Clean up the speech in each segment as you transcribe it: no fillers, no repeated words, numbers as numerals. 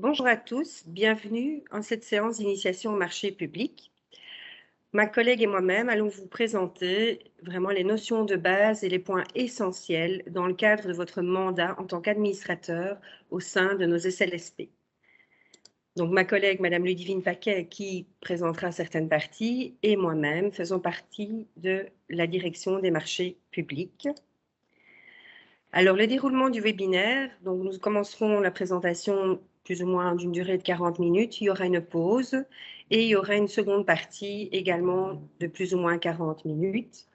Bonjour à tous, bienvenue en cette séance d'initiation au marché public. Ma collègue et moi-même allons vous présenter vraiment les notions de base et les points essentiels dans le cadre de votre mandat en tant qu'administrateur au sein de nos SLSP. Donc ma collègue, Madame Ludivine Paquet, qui présentera certaines parties, et moi-même faisons partie de la direction des marchés publics. Alors, le déroulement du webinaire, donc nous commencerons la présentation plus ou moins d'une durée de 40 minutes. Il y aura une pause et il y aura une seconde partie également de plus ou moins 40 minutes.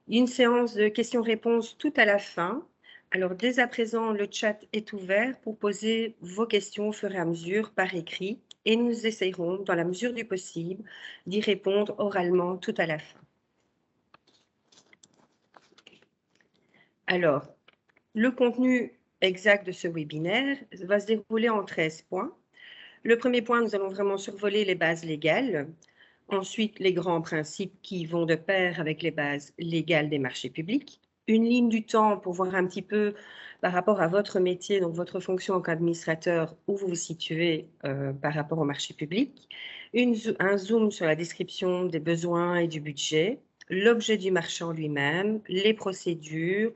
Une séance de questions-réponses tout à la fin. Alors, dès à présent, le chat est ouvert pour poser vos questions au fur et à mesure par écrit et nous essayerons, dans la mesure du possible, d'y répondre oralement tout à la fin. Alors, le contenu exact de ce webinaire va se dérouler en 13 points. Le premier point, nous allons vraiment survoler les bases légales. Ensuite, les grands principes qui vont de pair avec les bases légales des marchés publics. Une ligne du temps pour voir un petit peu par rapport à votre métier, donc votre fonction en qu'administrateur, où vous vous situez par rapport au marché public. Un zoom sur la description des besoins et du budget, l'objet du marché en lui-même, les procédures,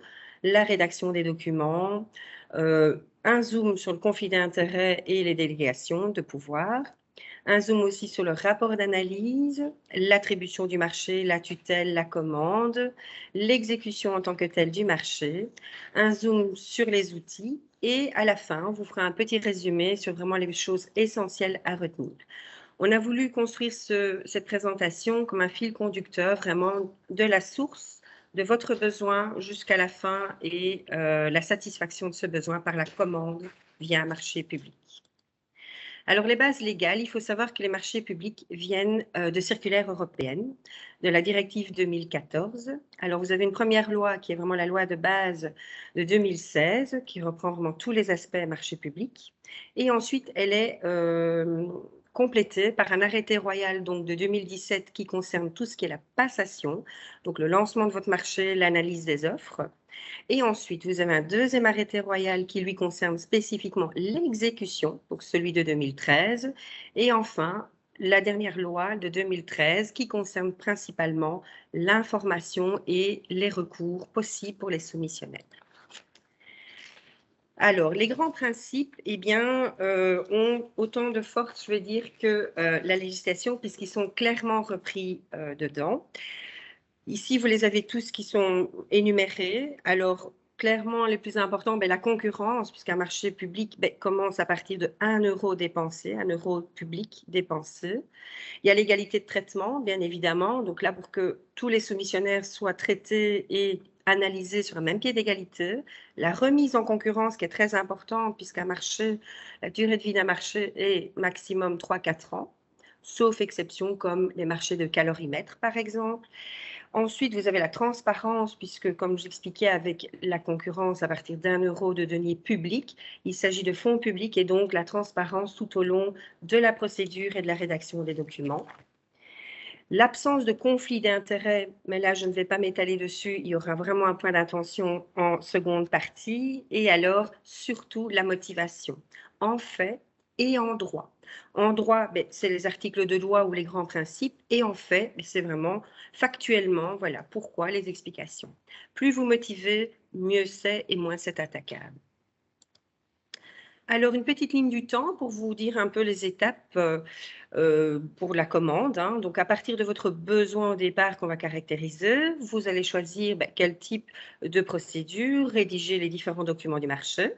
la rédaction des documents, un zoom sur le conflit d'intérêts et les délégations de pouvoir, un zoom aussi sur le rapport d'analyse, l'attribution du marché, la tutelle, la commande, l'exécution en tant que telle du marché, un zoom sur les outils et à la fin, on vous fera un petit résumé sur vraiment les choses essentielles à retenir. On a voulu construire cette présentation comme un fil conducteur vraiment de la source de votre besoin jusqu'à la fin et la satisfaction de ce besoin par la commande via un marché public. Alors, les bases légales, il faut savoir que les marchés publics viennent de circulaires européennes, de la directive 2014. Alors, vous avez une première loi qui est vraiment la loi de base de 2016, qui reprend vraiment tous les aspects marché public. Et ensuite, elle est complétée par un arrêté royal donc, de 2017 qui concerne tout ce qui est la passation, donc le lancement de votre marché, l'analyse des offres. Et ensuite, vous avez un deuxième arrêté royal qui lui concerne spécifiquement l'exécution, donc celui de 2013. Et enfin, la dernière loi de 2013 qui concerne principalement l'information et les recours possibles pour les soumissionnaires. Alors, les grands principes, eh bien, ont autant de force, je veux dire, que la législation, puisqu'ils sont clairement repris dedans. Ici, vous les avez tous qui sont énumérés. Alors, clairement, les plus importants, la concurrence, puisqu'un marché public commence à partir de 1 euro dépensé, 1 euro public dépensé. Il y a l'égalité de traitement, bien évidemment. Donc là, pour que tous les soumissionnaires soient traités et analysés sur un même pied d'égalité. La remise en concurrence qui est très importante, puisqu'un marché, la durée de vie d'un marché est maximum 3-4 ans, sauf exception comme les marchés de calorimètres, par exemple. Ensuite, vous avez la transparence, puisque, comme j'expliquais avec la concurrence à partir d'1 euro de deniers publics, il s'agit de fonds publics et donc la transparence tout au long de la procédure et de la rédaction des documents. L'absence de conflit d'intérêts, mais là, je ne vais pas m'étaler dessus, il y aura vraiment un point d'attention en seconde partie. Et alors, surtout, la motivation, en fait et en droit. En droit, c'est les articles de loi ou les grands principes, et en fait, c'est vraiment factuellement, voilà, pourquoi, les explications. Plus vous motivez, mieux c'est et moins c'est attaquable. Alors, une petite ligne du temps pour vous dire un peu les étapes pour la commande. Donc, à partir de votre besoin au départ qu'on va caractériser, vous allez choisir quel type de procédure, rédiger les différents documents du marché.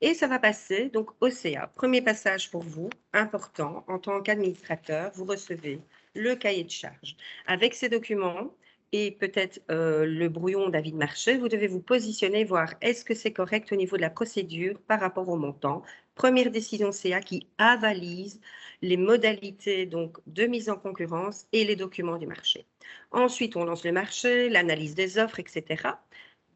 Et ça va passer donc au CA. Premier passage pour vous, important, en tant qu'administrateur, vous recevez le cahier de charge. Avec ces documents, et peut-être le brouillon d'avis de marché, vous devez vous positionner, voir est-ce que c'est correct au niveau de la procédure par rapport au montant. Première décision CA qui avalise les modalités donc, de mise en concurrence et les documents du marché. Ensuite, on lance le marché, l'analyse des offres, etc.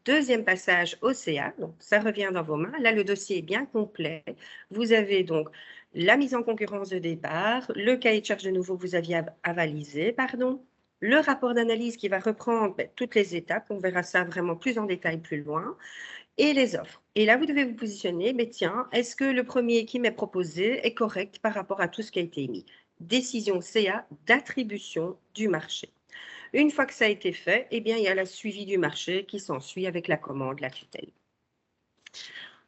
Deuxième passage au CA, donc ça revient dans vos mains. Là, le dossier est bien complet. Vous avez donc la mise en concurrence de départ, le cahier de charge de nouveau que vous aviez avalisé, pardon, le rapport d'analyse qui va reprendre toutes les étapes, on verra ça vraiment plus en détail plus loin, et les offres. Et là, vous devez vous positionner, mais tiens, est-ce que le premier qui m'est proposé est correct par rapport à tout ce qui a été émis? Décision CA d'attribution du marché. Une fois que ça a été fait, eh bien, il y a le suivi du marché qui s'ensuit avec la commande, la tutelle.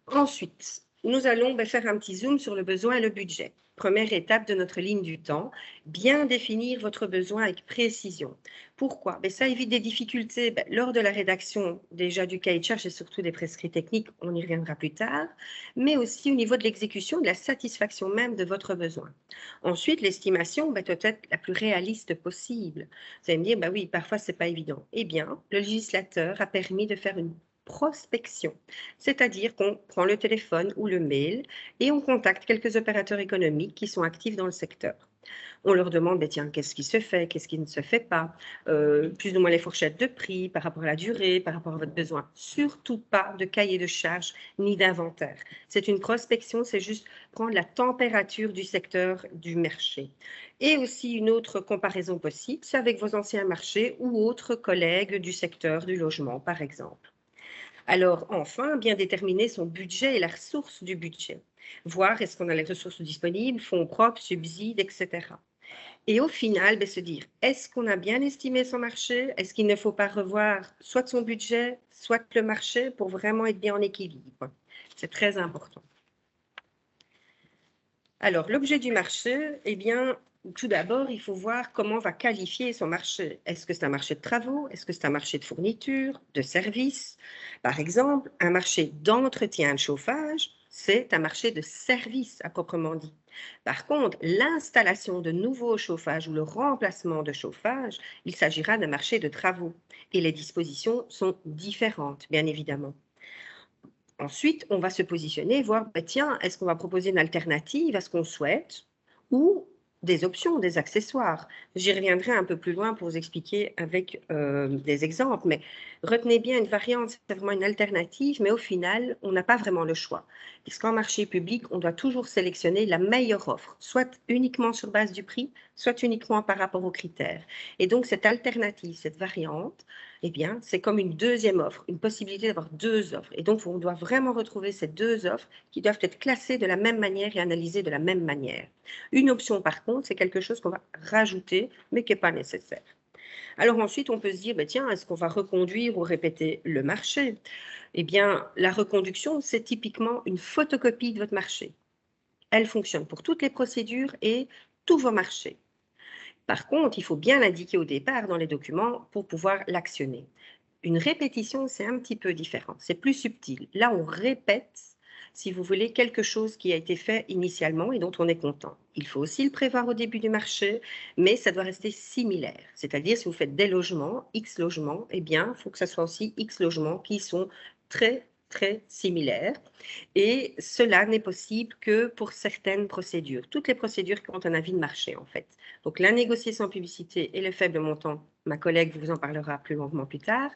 Ensuite, nous allons faire un petit zoom sur le besoin et le budget. Première étape de notre ligne du temps, bien définir votre besoin avec précision. Pourquoi? Ça évite des difficultés lors de la rédaction déjà du cahier de charge et surtout des prescrits techniques, on y reviendra plus tard, mais aussi au niveau de l'exécution, de la satisfaction même de votre besoin. Ensuite, l'estimation doit être la plus réaliste possible. Vous allez me dire, oui, parfois c'est pas évident. Eh bien, le législateur a permis de faire une prospection, c'est-à-dire qu'on prend le téléphone ou le mail et on contacte quelques opérateurs économiques qui sont actifs dans le secteur. On leur demande, tiens, qu'est-ce qui se fait, qu'est-ce qui ne se fait pas, plus ou moins les fourchettes de prix par rapport à la durée, par rapport à votre besoin. Surtout pas de cahier de charges ni d'inventaire. C'est une prospection, c'est juste prendre la température du secteur du marché. Et aussi une autre comparaison possible, c'est avec vos anciens marchés ou autres collègues du secteur du logement, par exemple. Alors, enfin, bien déterminer son budget et la ressource du budget. Voir est-ce qu'on a les ressources disponibles, fonds propres, subsides, etc. Et au final, se dire, est-ce qu'on a bien estimé son marché? Est-ce qu'il ne faut pas revoir soit son budget, soit le marché pour vraiment être bien en équilibre? C'est très important. Alors, l'objet du marché, tout d'abord, il faut voir comment on va qualifier son marché. Est-ce que c'est un marché de travaux? Est-ce que c'est un marché de fourniture, de services? Par exemple, un marché d'entretien de chauffage, c'est un marché de services à proprement dit. Par contre, l'installation de nouveaux chauffages ou le remplacement de chauffage, il s'agira d'un marché de travaux. Et les dispositions sont différentes, bien évidemment. Ensuite, on va se positionner, voir, tiens, est-ce qu'on va proposer une alternative à ce qu'on souhaite ou des options, des accessoires. J'y reviendrai un peu plus loin pour vous expliquer avec des exemples, mais retenez bien, une variante, c'est vraiment une alternative, mais au final, on n'a pas vraiment le choix. Puisqu'en marché public, on doit toujours sélectionner la meilleure offre, soit uniquement sur base du prix, soit uniquement par rapport aux critères. Et donc, cette alternative, cette variante, c'est comme une deuxième offre, une possibilité d'avoir deux offres. Et donc, on doit vraiment retrouver ces deux offres qui doivent être classées de la même manière et analysées de la même manière. Une option, par contre, c'est quelque chose qu'on va rajouter, mais qui n'est pas nécessaire. Alors ensuite, on peut se dire, tiens, est-ce qu'on va reconduire ou répéter le marché? La reconduction, c'est typiquement une photocopie de votre marché. Elle fonctionne pour toutes les procédures et tous vos marchés. Par contre, il faut bien l'indiquer au départ dans les documents pour pouvoir l'actionner. Une répétition, c'est un petit peu différent, c'est plus subtil. Là, on répète, si vous voulez, quelque chose qui a été fait initialement et dont on est content. Il faut aussi le prévoir au début du marché, mais ça doit rester similaire. C'est-à-dire, si vous faites des logements, X logements, il faut que ce soit aussi X logements qui sont très similaires. Et cela n'est possible que pour certaines procédures. Toutes les procédures qui ont un avis de marché, en fait. Donc, la négociation en publicité et le faible montant, ma collègue vous en parlera plus longuement plus tard,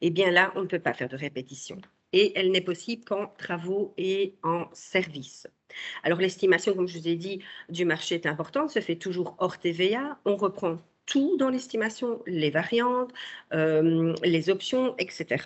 là, on ne peut pas faire de répétition. Et elle n'est possible qu'en travaux et en services. Alors, l'estimation, comme je vous ai dit, du marché est importante, se fait toujours hors TVA. On reprend tout dans l'estimation, les variantes, les options, etc.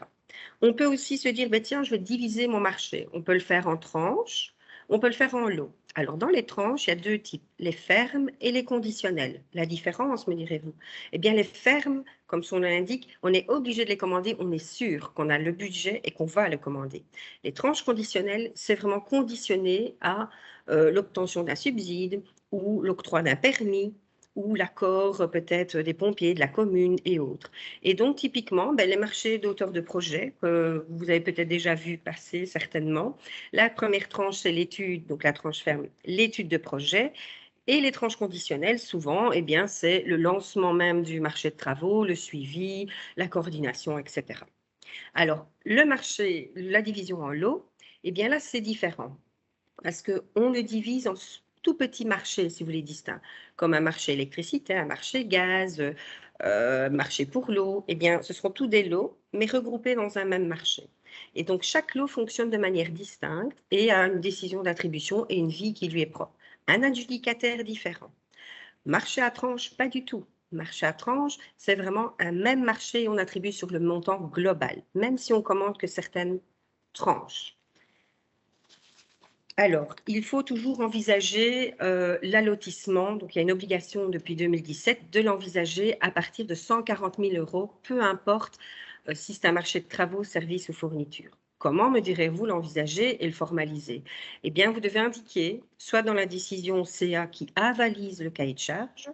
On peut aussi se dire, tiens, je vais diviser mon marché. On peut le faire en tranches, on peut le faire en lots. Alors, dans les tranches, il y a deux types, les fermes et les conditionnels. La différence, me direz-vous? Les fermes, comme son nom l'indique, on est obligé de les commander, on est sûr qu'on a le budget et qu'on va le commander. Les tranches conditionnelles, c'est vraiment conditionné à l'obtention d'un subside ou l'octroi d'un permis ou l'accord peut-être des pompiers, de la commune et autres. Et donc, typiquement, les marchés d'auteurs de projets, que vous avez peut-être déjà vu passer certainement, la première tranche, c'est l'étude, donc la tranche ferme, l'étude de projet. Et les tranches conditionnelles, souvent, c'est le lancement même du marché de travaux, le suivi, la coordination, etc. Alors, le marché, la division en lots, là, c'est différent parce qu'on le divise en tout petits marchés, si vous voulez, distincts, comme un marché électricité, un marché gaz, marché pour l'eau. Ce seront tous des lots, mais regroupés dans un même marché. Et donc, chaque lot fonctionne de manière distincte et a une décision d'attribution et une vie qui lui est propre. Un adjudicataire différent. Marché à tranche, pas du tout. Marché à tranche, c'est vraiment un même marché et on attribue sur le montant global, même si on commande que certaines tranches. Alors, il faut toujours envisager l'allotissement. Donc, il y a une obligation depuis 2017 de l'envisager à partir de 140 000 €, peu importe si c'est un marché de travaux, services ou fournitures. Comment, me direz-vous, l'envisager et le formaliser? Eh bien, vous devez indiquer, soit dans la décision CA qui avalise le cahier de charge,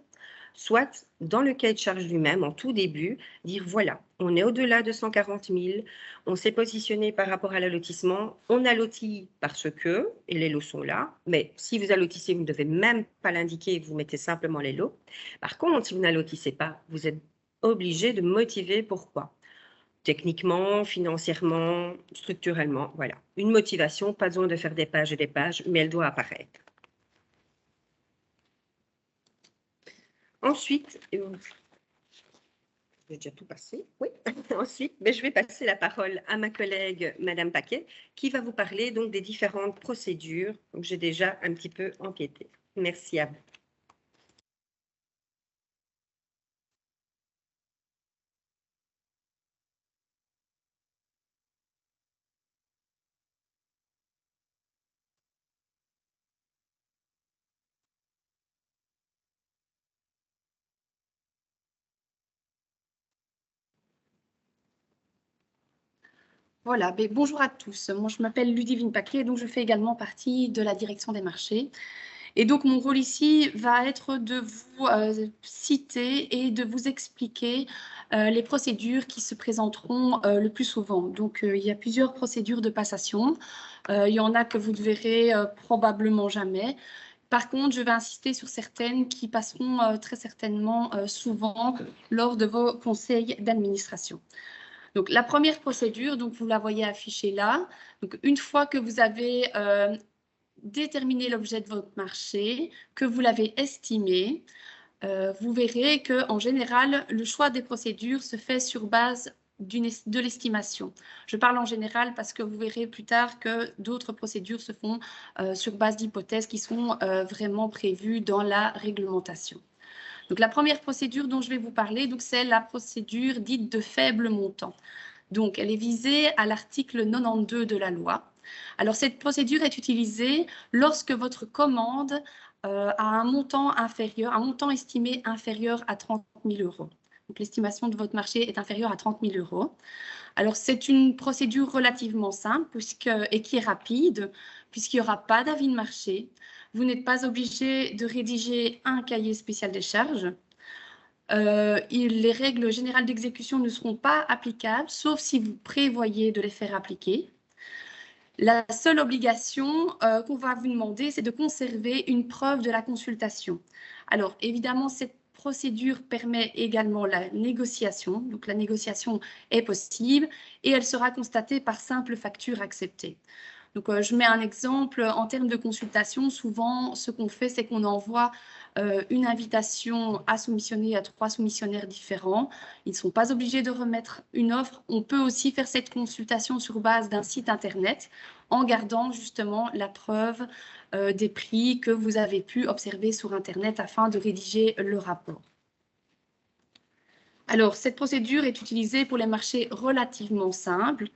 soit dans le cahier de charge lui-même, en tout début, dire voilà, on est au-delà de 140 000, on s'est positionné par rapport à l'allotissement, on allotit parce que, et les lots sont là, mais si vous allotissez, vous ne devez même pas l'indiquer, vous mettez simplement les lots. Par contre, si vous n'allotissez pas, vous êtes obligé de motiver pourquoi. Techniquement, financièrement, structurellement, voilà. Une motivation, pas besoin de faire des pages et des pages, mais elle doit apparaître. Ensuite, j'ai déjà tout passé, oui. Ensuite, je vais passer la parole à ma collègue, Madame Paquet, qui va vous parler donc des différentes procédures. J'ai déjà un petit peu empiété. Merci à vous. Voilà, bonjour à tous. Moi, je m'appelle Ludivine Paquet, donc je fais également partie de la direction des marchés. Et donc, mon rôle ici va être de vous citer et de vous expliquer les procédures qui se présenteront le plus souvent. Donc, il y a plusieurs procédures de passation. Il y en a que vous ne verrez probablement jamais. Par contre, je vais insister sur certaines qui passeront très certainement souvent lors de vos conseils d'administration. Donc, la première procédure, donc vous la voyez affichée là. Donc, une fois que vous avez déterminé l'objet de votre marché, que vous l'avez estimé, vous verrez qu'en général, le choix des procédures se fait sur base de l'estimation. Je parle en général parce que vous verrez plus tard que d'autres procédures se font sur base d'hypothèses qui sont vraiment prévues dans la réglementation. Donc, la première procédure dont je vais vous parler, c'est la procédure dite de faible montant. Donc, elle est visée à l'article 92 de la loi. Alors, cette procédure est utilisée lorsque votre commande a un montant estimé inférieur à 30 000 €. Donc, l'estimation de votre marché est inférieure à 30 000 €. Alors, c'est une procédure relativement simple et qui est rapide, puisqu'il n'y aura pas d'avis de marché. Vous n'êtes pas obligé de rédiger un cahier spécial des charges. Les règles générales d'exécution ne seront pas applicables, sauf si vous prévoyez de les faire appliquer. La seule obligation qu'on va vous demander, c'est de conserver une preuve de la consultation. Alors, évidemment, cette procédure permet également la négociation. Donc, la négociation est possible et elle sera constatée par simple facture acceptée. Donc, je mets un exemple. En termes de consultation, souvent, ce qu'on fait, c'est qu'on envoie une invitation à soumissionner à 3 soumissionnaires différents. Ils ne sont pas obligés de remettre une offre. On peut aussi faire cette consultation sur base d'un site Internet en gardant justement la preuve des prix que vous avez pu observer sur Internet afin de rédiger le rapport. Alors, cette procédure est utilisée pour les marchés relativement simples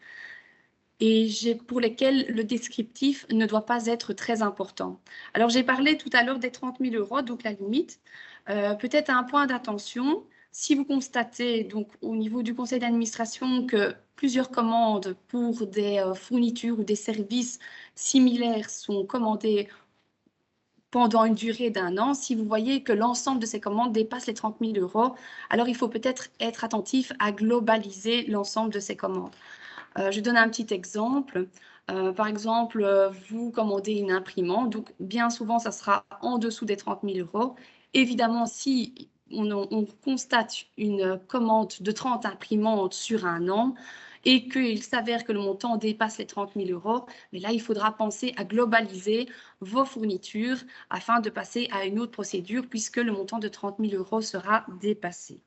et pour lesquels le descriptif ne doit pas être très important. Alors, j'ai parlé tout à l'heure des 30 000 €, donc la limite. Peut-être un point d'attention, si vous constatez donc au niveau du conseil d'administration que plusieurs commandes pour des fournitures ou des services similaires sont commandées pendant une durée d'1 an, si vous voyez que l'ensemble de ces commandes dépasse les 30 000 €, alors il faut peut-être être attentif à globaliser l'ensemble de ces commandes. Je donne un petit exemple. Par exemple, vous commandez une imprimante, donc bien souvent, ça sera en dessous des 30 000 €. Évidemment, si on constate une commande de 30 imprimantes sur 1 an et qu'il s'avère que le montant dépasse les 30 000 €, mais là, il faudra penser à globaliser vos fournitures afin de passer à une autre procédure puisque le montant de 30 000 € sera dépassé.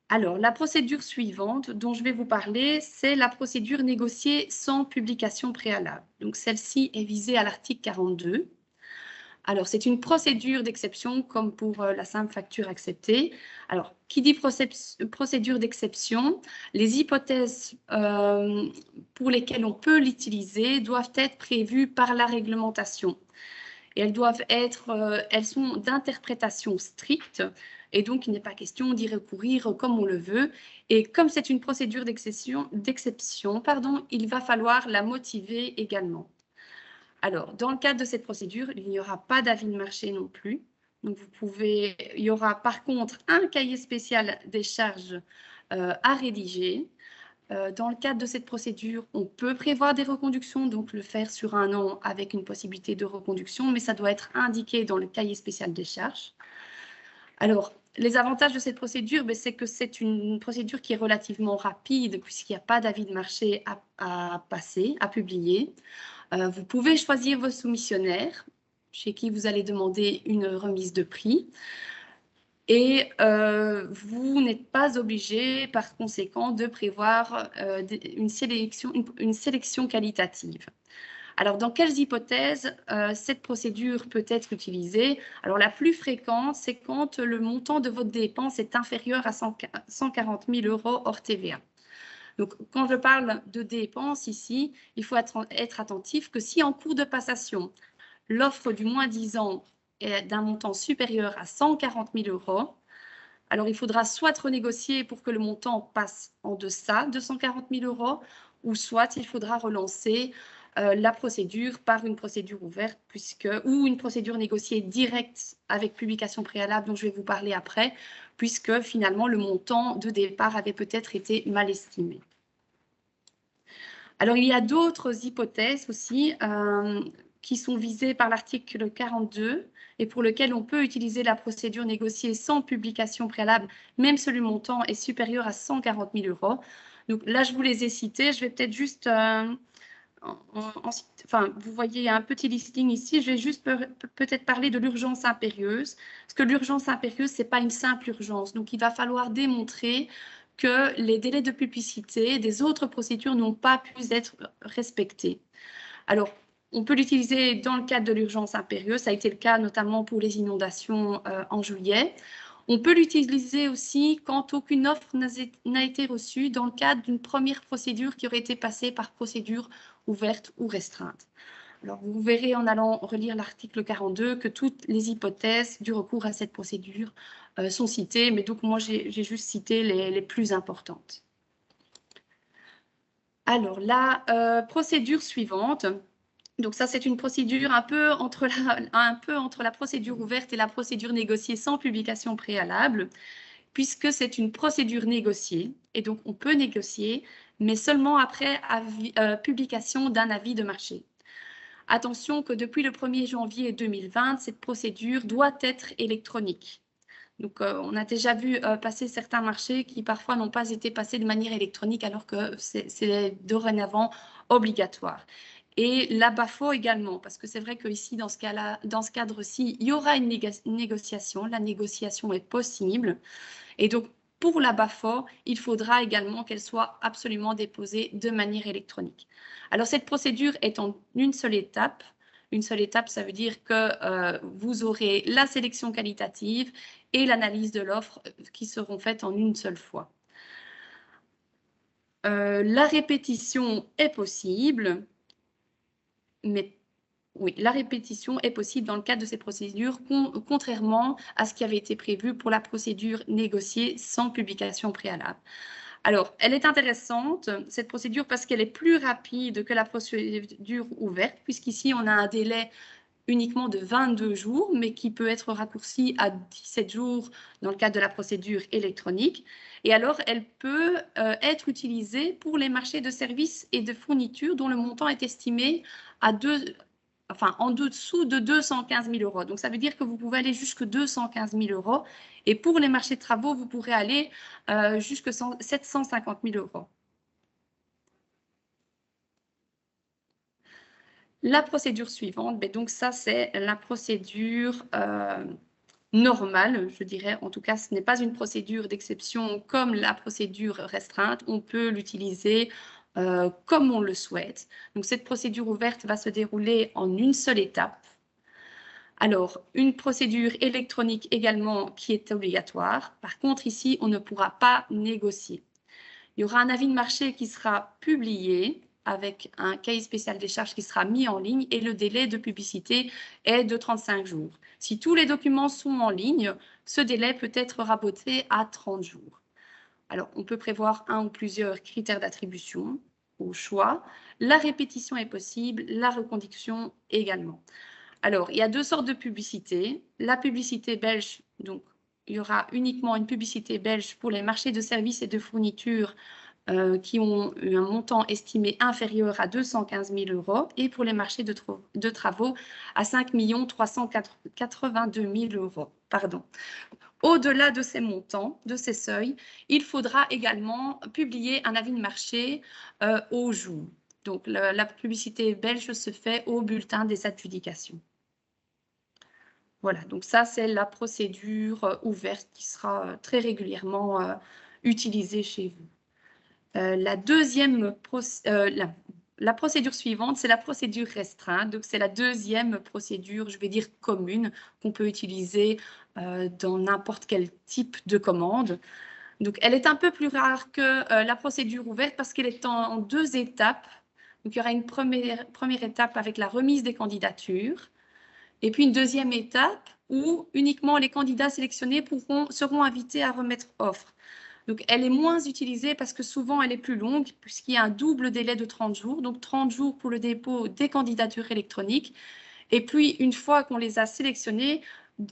Alors, la procédure suivante dont je vais vous parler, c'est la procédure négociée sans publication préalable. Donc, celle-ci est visée à l'article 42. Alors, c'est une procédure d'exception comme pour la simple facture acceptée. Alors, qui dit procédure d'exception, les hypothèses pour lesquelles on peut l'utiliser doivent être prévues par la réglementation. Et elles sont d'interprétation stricte, et donc il n'est pas question d'y recourir comme on le veut. Et comme c'est une procédure d'exception, il va falloir la motiver également. Alors, dans le cadre de cette procédure, il n'y aura pas d'avis de marché non plus. Donc, il y aura par contre un cahier spécial des charges à rédiger. Dans le cadre de cette procédure, on peut prévoir des reconductions, donc le faire sur 1 an avec une possibilité de reconduction, mais ça doit être indiqué dans le cahier spécial des charges. Alors, les avantages de cette procédure, c'est que c'est une procédure qui est relativement rapide puisqu'il n'y a pas d'avis de marché à passer, à publier. Vous pouvez choisir vos soumissionnaires chez qui vous allez demander une remise de prix. Et vous n'êtes pas obligé, par conséquent, de prévoir une sélection qualitative. Alors, dans quelles hypothèses cette procédure peut être utilisée? Alors, la plus fréquente, c'est quand le montant de votre dépense est inférieur à 140 000 € hors TVA. Donc, quand je parle de dépenses ici, il faut être attentif que si en cours de passation, l'offre du moins 10 ans est d'un montant supérieur à 140 000 €, alors il faudra soit renégocier pour que le montant passe en deçà de 140 000 €, ou soit il faudra relancer la procédure par une procédure ouverte ou une procédure négociée directe avec publication préalable dont je vais vous parler après, puisque finalement le montant de départ avait peut-être été mal estimé. Alors il y a d'autres hypothèses aussi qui sont visées par l'article 42 et pour lesquelles on peut utiliser la procédure négociée sans publication préalable, même si le montant est supérieur à 140 000 €. Donc là, je vous les ai cités. Je vais peut-être juste... vous voyez un petit listing ici. Je vais juste peut-être parler de l'urgence impérieuse. Parce que l'urgence impérieuse, ce n'est pas une simple urgence. Donc, il va falloir démontrer que les délais de publicité des autres procédures n'ont pas pu être respectés. Alors, on peut l'utiliser dans le cadre de l'urgence impérieuse. Ça a été le cas notamment pour les inondations en juillet. On peut l'utiliser aussi quand aucune offre n'a été reçue dans le cadre d'une première procédure qui aurait été passée par procédure ouverte ou restreinte. Alors, vous verrez en allant relire l'article 42 que toutes les hypothèses du recours à cette procédure sont citées, mais donc moi, j'ai juste cité les plus importantes. Alors, la procédure suivante, donc ça, c'est une procédure un peu entre la procédure ouverte et la procédure négociée sans publication préalable, puisque c'est une procédure négociée, et donc on peut négocier, mais seulement après publication d'un avis de marché. Attention que depuis le 1er janvier 2020, cette procédure doit être électronique. Donc, on a déjà vu passer certains marchés qui parfois n'ont pas été passés de manière électronique alors que c'est dorénavant obligatoire. Et la BAFO également, parce que c'est vrai qu'ici, dans ce cadre-ci, il y aura une négociation. La négociation est possible. Et donc, pour la BAFO, il faudra également qu'elle soit absolument déposée de manière électronique. Alors, cette procédure est en une seule étape. Une seule étape, ça veut dire que vous aurez la sélection qualitative et l'analyse de l'offre qui seront faites en une seule fois. La répétition est possible, mais oui, la répétition est possible dans le cadre de ces procédures, contrairement à ce qui avait été prévu pour la procédure négociée sans publication préalable. Alors, elle est intéressante, cette procédure, parce qu'elle est plus rapide que la procédure ouverte, puisqu'ici, on a un délai uniquement de 22 jours, mais qui peut être raccourci à 17 jours dans le cadre de la procédure électronique. Et alors, elle peut être utilisée pour les marchés de services et de fournitures dont le montant est estimé à en dessous de 215 000 €. Donc, ça veut dire que vous pouvez aller jusqu'à 215 000 €. Et pour les marchés de travaux, vous pourrez aller jusqu'à 750 000 €. La procédure suivante, donc ça, c'est la procédure normale, je dirais. En tout cas, ce n'est pas une procédure d'exception comme la procédure restreinte. On peut l'utiliser comme on le souhaite. Donc, cette procédure ouverte va se dérouler en une seule étape. Alors, une procédure électronique également qui est obligatoire. Par contre, ici, on ne pourra pas négocier. Il y aura un avis de marché qui sera publié avec un cahier spécial des charges qui sera mis en ligne et le délai de publicité est de 35 jours. Si tous les documents sont en ligne, ce délai peut être raboté à 30 jours. Alors, on peut prévoir un ou plusieurs critères d'attribution au choix. La répétition est possible, la reconduction également. Alors, il y a deux sortes de publicité. La publicité belge, donc il y aura uniquement une publicité belge pour les marchés de services et de fournitures qui ont eu un montant estimé inférieur à 215 000 € et pour les marchés de travaux à 5 382 000 €. Pardon. Au-delà de ces montants, de ces seuils, il faudra également publier un avis de marché au jour. Donc, la publicité belge se fait au bulletin des adjudications. Voilà, donc ça, c'est la procédure ouverte qui sera très régulièrement utilisée chez vous. La procédure suivante, c'est la procédure restreinte. Donc, c'est la deuxième procédure, je vais dire commune, qu'on peut utiliser dans n'importe quel type de commande. Donc, elle est un peu plus rare que la procédure ouverte parce qu'elle est en deux étapes. Donc, il y aura une première étape avec la remise des candidatures. Et puis une deuxième étape où uniquement les candidats sélectionnés seront invités à remettre offre. Donc, elle est moins utilisée parce que souvent, elle est plus longue puisqu'il y a un double délai de 30 jours. Donc, 30 jours pour le dépôt des candidatures électroniques. Et puis, une fois qu'on les a sélectionnés,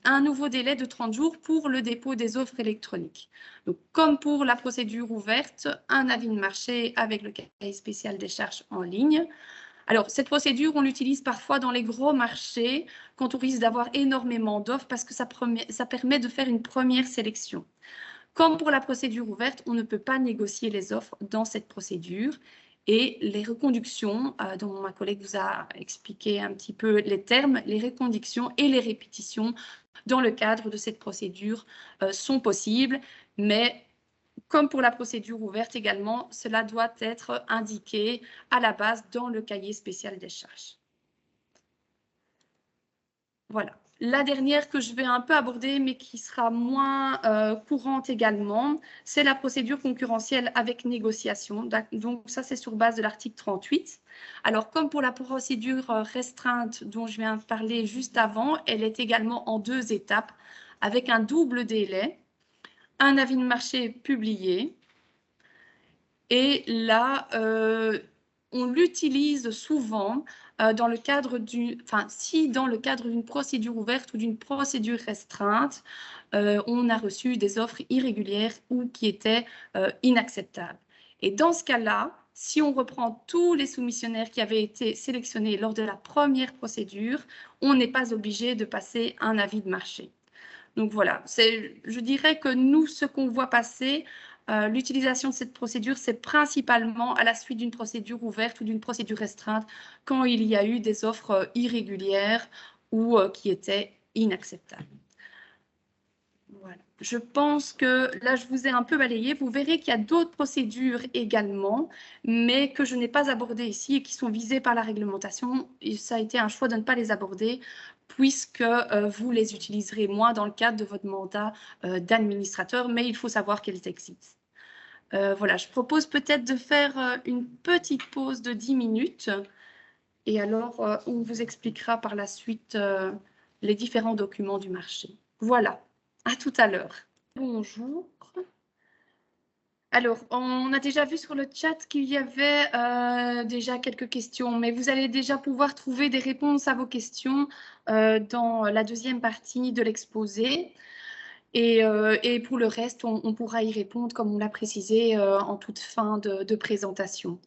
un nouveau délai de 30 jours pour le dépôt des offres électroniques. Donc, comme pour la procédure ouverte, un avis de marché avec le cahier spécial des charges en ligne. Alors, cette procédure, on l'utilise parfois dans les gros marchés quand on risque d'avoir énormément d'offres parce que ça permet de faire une première sélection. Comme pour la procédure ouverte, on ne peut pas négocier les offres dans cette procédure et les reconductions, dont ma collègue vous a expliqué un petit peu les termes, les reconductions et les répétitions dans le cadre de cette procédure sont possibles, mais comme pour la procédure ouverte également, cela doit être indiqué à la base dans le cahier spécial des charges. Voilà. La dernière que je vais un peu aborder, mais qui sera moins courante également, c'est la procédure concurrentielle avec négociation. Donc, ça, c'est sur base de l'article 38. Alors, comme pour la procédure restreinte dont je viens de parler juste avant, elle est également en deux étapes avec un double délai, un avis de marché publié. Et là, on l'utilise souvent dans le cadre si dans le cadre d'une procédure ouverte ou d'une procédure restreinte, on a reçu des offres irrégulières ou qui étaient inacceptables. Et dans ce cas-là, si on reprend tous les soumissionnaires qui avaient été sélectionnés lors de la première procédure, on n'est pas obligé de passer un avis de marché. Donc voilà, je dirais que nous, ce qu'on voit passer, l'utilisation de cette procédure, c'est principalement à la suite d'une procédure ouverte ou d'une procédure restreinte quand il y a eu des offres irrégulières ou qui étaient inacceptables. Voilà. Je pense que là, je vous ai un peu balayé. Vous verrez qu'il y a d'autres procédures également, mais que je n'ai pas abordées ici et qui sont visées par la réglementation. Et ça a été un choix de ne pas les aborder puisque vous les utiliserez moins dans le cadre de votre mandat d'administrateur, mais il faut savoir qu'elles existent. Voilà, je propose peut-être de faire une petite pause de 10 minutes et alors on vous expliquera par la suite les différents documents du marché. Voilà. À tout à l'heure. Bonjour. Alors, on a déjà vu sur le chat qu'il y avait déjà quelques questions, mais vous allez déjà pouvoir trouver des réponses à vos questions dans la deuxième partie de l'exposé. Et pour le reste, on pourra y répondre, comme on l'a précisé, en toute fin de présentation.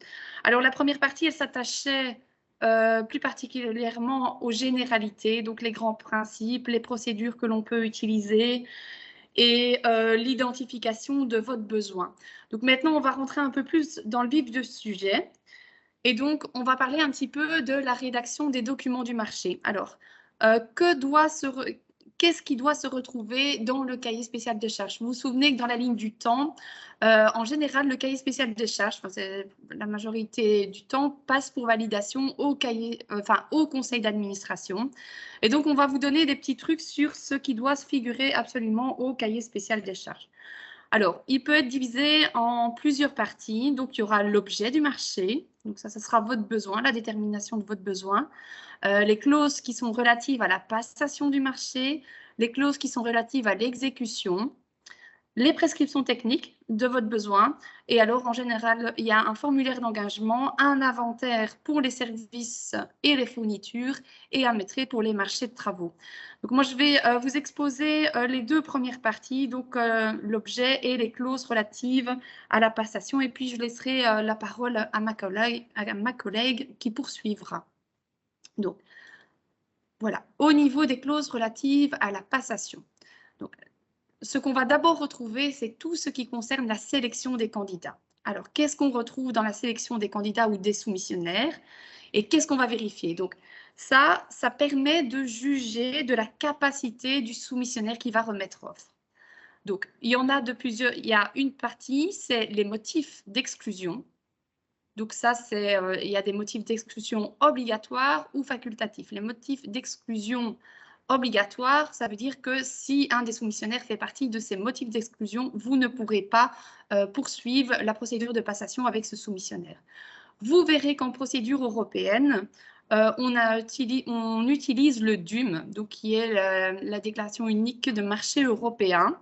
Alors, la première partie, elle s'attachait plus particulièrement aux généralités, donc les grands principes, les procédures que l'on peut utiliser et l'identification de votre besoin. Donc maintenant, on va rentrer un peu plus dans le vif du sujet. Et donc, on va parler un petit peu de la rédaction des documents du marché. Alors, qu'est-ce qui doit se retrouver dans le cahier spécial de charges? Vous vous souvenez que dans la ligne du temps, en général, le cahier spécial de charges, la majorité du temps, passe pour validation au conseil d'administration. Et donc, on va vous donner des petits trucs sur ce qui doit se figurer absolument au cahier spécial des charges. Alors, il peut être divisé en plusieurs parties. Donc, il y aura l'objet du marché. Donc, ça sera votre besoin, la détermination de votre besoin. Les clauses qui sont relatives à la passation du marché, les clauses qui sont relatives à l'exécution, les prescriptions techniques de votre besoin. Et alors, en général, il y a un formulaire d'engagement, un inventaire pour les services et les fournitures et un maîtrise pour les marchés de travaux. Donc, moi, je vais vous exposer les deux premières parties, donc l'objet et les clauses relatives à la passation. Et puis, je laisserai la parole à ma collègue qui poursuivra. Donc, voilà, au niveau des clauses relatives à la passation. Donc, ce qu'on va d'abord retrouver, c'est tout ce qui concerne la sélection des candidats. Alors, qu'est-ce qu'on retrouve dans la sélection des candidats ou des soumissionnaires et qu'est-ce qu'on va vérifier? Donc, ça permet de juger de la capacité du soumissionnaire qui va remettre offre. Donc, il y en a de plusieurs. Il y a une partie, c'est les motifs d'exclusion. Donc ça, il y a des motifs d'exclusion obligatoires ou facultatifs. Les motifs d'exclusion obligatoires, ça veut dire que si un des soumissionnaires fait partie de ces motifs d'exclusion, vous ne pourrez pas poursuivre la procédure de passation avec ce soumissionnaire. Vous verrez qu'en procédure européenne, on utilise le DUM, donc qui est la déclaration unique de marché européen.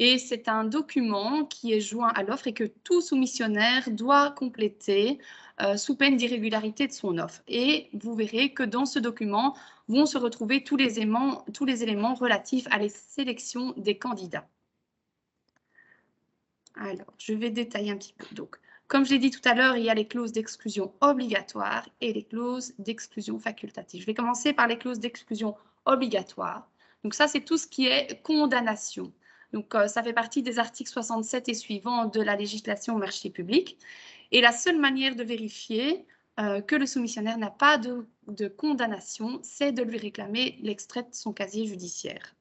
Et c'est un document qui est joint à l'offre et que tout soumissionnaire doit compléter sous peine d'irrégularité de son offre. Et vous verrez que dans ce document vont se retrouver tous les éléments relatifs à la sélection des candidats. Alors, je vais détailler un petit peu. Donc, comme je l'ai dit tout à l'heure, il y a les clauses d'exclusion obligatoires et les clauses d'exclusion facultatives. Je vais commencer par les clauses d'exclusion obligatoires. Donc ça, c'est tout ce qui est condamnation. Donc, ça fait partie des articles 67 et suivants de la législation marché public. Et la seule manière de vérifier que le soumissionnaire n'a pas de condamnation, c'est de lui réclamer l'extrait de son casier judiciaire.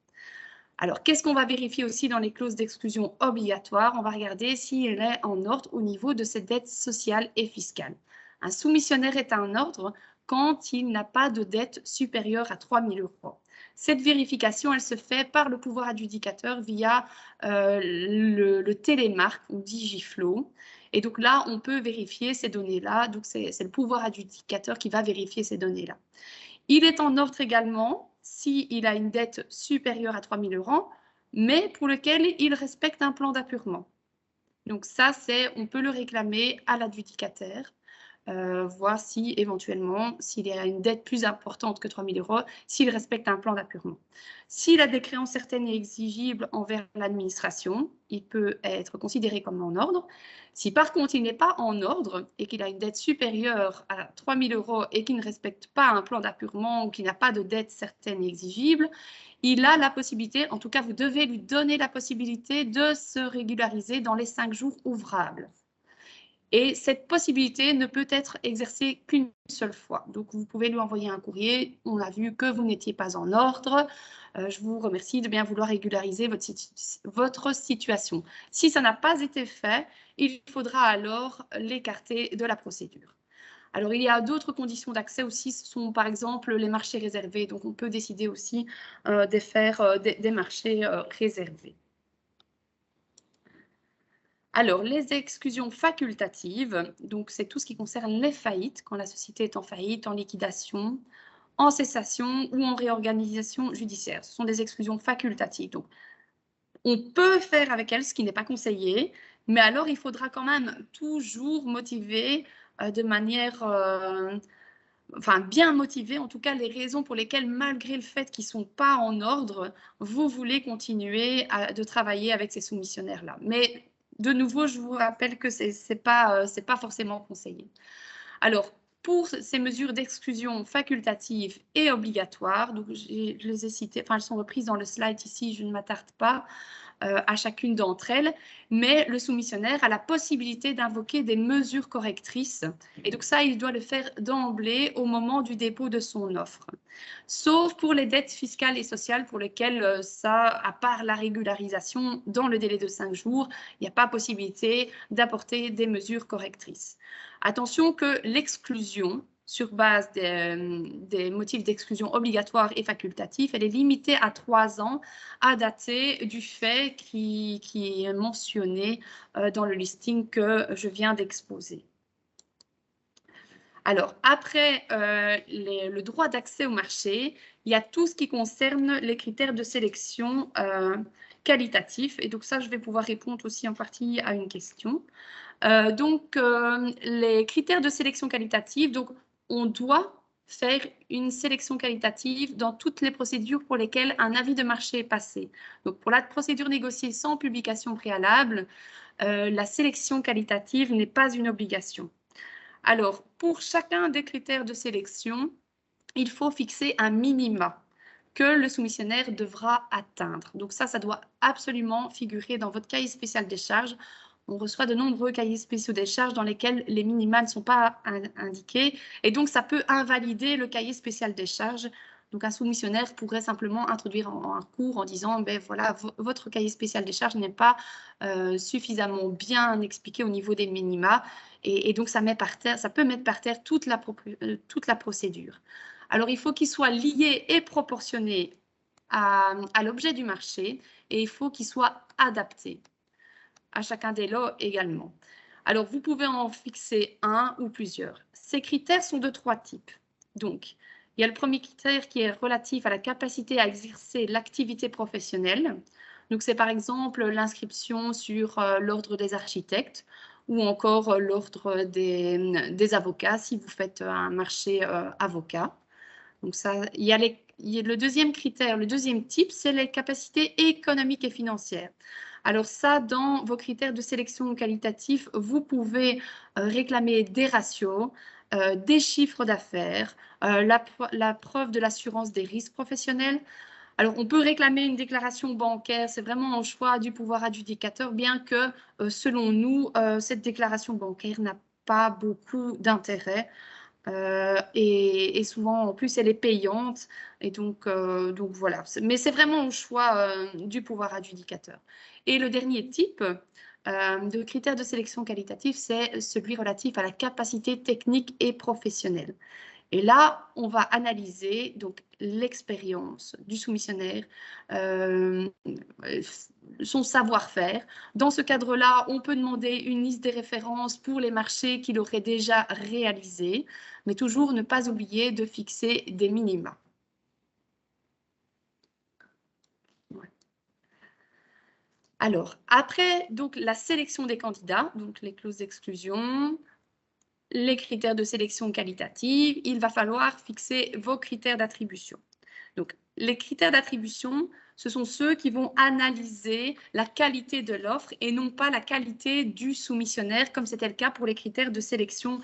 Alors, qu'est-ce qu'on va vérifier aussi dans les clauses d'exclusion obligatoires? On va regarder s'il est en ordre au niveau de ses dettes sociales et fiscales. Un soumissionnaire est en ordre quand il n'a pas de dette supérieure à 3 000 €. Cette vérification, elle se fait par le pouvoir adjudicateur via le télémarque ou Digiflow. Et donc là, on peut vérifier ces données-là. Donc, c'est le pouvoir adjudicateur qui va vérifier ces données-là. Il est en ordre également s'il a une dette supérieure à 3 000 €, mais pour lequel il respecte un plan d'appurement. Donc ça, on peut le réclamer à l'adjudicataire, voir si éventuellement, s'il y a une dette plus importante que 3 000 €, s'il respecte un plan d'appurement. S'il a des créances certaines et exigibles envers l'administration, il peut être considéré comme en ordre. Si par contre, il n'est pas en ordre et qu'il a une dette supérieure à 3 000 € et qu'il ne respecte pas un plan d'appurement ou qu'il n'a pas de dette certaine et exigible, il a la possibilité, en tout cas, vous devez lui donner la possibilité de se régulariser dans les 5 jours ouvrables. Et cette possibilité ne peut être exercée qu'une seule fois. Donc, vous pouvez lui envoyer un courrier. On a vu que vous n'étiez pas en ordre. Je vous remercie de bien vouloir régulariser votre situation. Si ça n'a pas été fait, il faudra alors l'écarter de la procédure. Alors, il y a d'autres conditions d'accès aussi. Ce sont par exemple les marchés réservés. Donc, on peut décider aussi de faire des marchés réservés. Alors, les exclusions facultatives, donc c'est tout ce qui concerne les faillites, quand la société est en faillite, en liquidation, en cessation ou en réorganisation judiciaire. Ce sont des exclusions facultatives. Donc, on peut faire avec elles ce qui n'est pas conseillé, mais alors il faudra quand même toujours motiver de manière, bien motiver en tout cas les raisons pour lesquelles, malgré le fait qu'ils ne sont pas en ordre, vous voulez continuer de travailler avec ces soumissionnaires-là. Mais de nouveau, je vous rappelle que ce n'est pas forcément conseillé. Alors, pour ces mesures d'exclusion facultatives et obligatoires, donc je les ai citées, elles sont reprises dans le slide ici, je ne m'attarde pas. à chacune d'entre elles, mais le soumissionnaire a la possibilité d'invoquer des mesures correctrices. Et donc ça, il doit le faire d'emblée au moment du dépôt de son offre. Sauf pour les dettes fiscales et sociales pour lesquelles ça, à part la régularisation dans le délai de 5 jours, il n'y a pas possibilité d'apporter des mesures correctrices. Attention que l'exclusion sur base des motifs d'exclusion obligatoires et facultatifs, elle est limitée à 3 ans à dater du fait qui est mentionné dans le listing que je viens d'exposer. Alors, après le droit d'accès au marché, il y a tout ce qui concerne les critères de sélection qualitatifs. Et donc ça, je vais pouvoir répondre aussi en partie à une question. Les critères de sélection qualitative, donc on doit faire une sélection qualitative dans toutes les procédures pour lesquelles un avis de marché est passé. Donc pour la procédure négociée sans publication préalable, la sélection qualitative n'est pas une obligation. Alors, pour chacun des critères de sélection, il faut fixer un minima que le soumissionnaire devra atteindre. Donc ça doit absolument figurer dans votre cahier spécial des charges. On reçoit de nombreux cahiers spéciaux des charges dans lesquels les minima ne sont pas indiqués et donc ça peut invalider le cahier spécial des charges. Donc un soumissionnaire pourrait simplement introduire un recours en disant ben voilà, votre cahier spécial des charges n'est pas suffisamment bien expliqué au niveau des minima et donc ça peut mettre par terre toute la procédure. Alors il faut qu'il soit lié et proportionné à l'objet du marché et il faut qu'il soit adapté à chacun des lots également. Alors, vous pouvez en fixer un ou plusieurs. Ces critères sont de 3 types. Donc, il y a le premier critère qui est relatif à la capacité à exercer l'activité professionnelle. Donc, c'est par exemple l'inscription sur l'ordre des architectes ou encore l'ordre des avocats si vous faites un marché avocat. Donc, ça, il y a le deuxième critère, le deuxième type, c'est les capacités économiques et financières. Alors ça, dans vos critères de sélection qualitatif, vous pouvez réclamer des ratios, des chiffres d'affaires, la preuve de l'assurance des risques professionnels. Alors, on peut réclamer une déclaration bancaire, c'est vraiment un choix du pouvoir adjudicateur, bien que, selon nous, cette déclaration bancaire n'a pas beaucoup d'intérêt. Et souvent, en plus, elle est payante. Et donc voilà. Mais c'est vraiment au choix du pouvoir adjudicateur. Et le dernier type de critère de sélection qualitative, c'est celui relatif à la capacité technique et professionnelle. Et là, on va analyser donc l'expérience du soumissionnaire, son savoir-faire. Dans ce cadre-là, on peut demander une liste des références pour les marchés qu'il aurait déjà réalisés, mais toujours ne pas oublier de fixer des minima. Alors, après donc, la sélection des candidats, donc les clauses d'exclusion, les critères de sélection qualitative, il va falloir fixer vos critères d'attribution. Donc, les critères d'attribution, ce sont ceux qui vont analyser la qualité de l'offre et non pas la qualité du soumissionnaire, comme c'était le cas pour les critères de sélection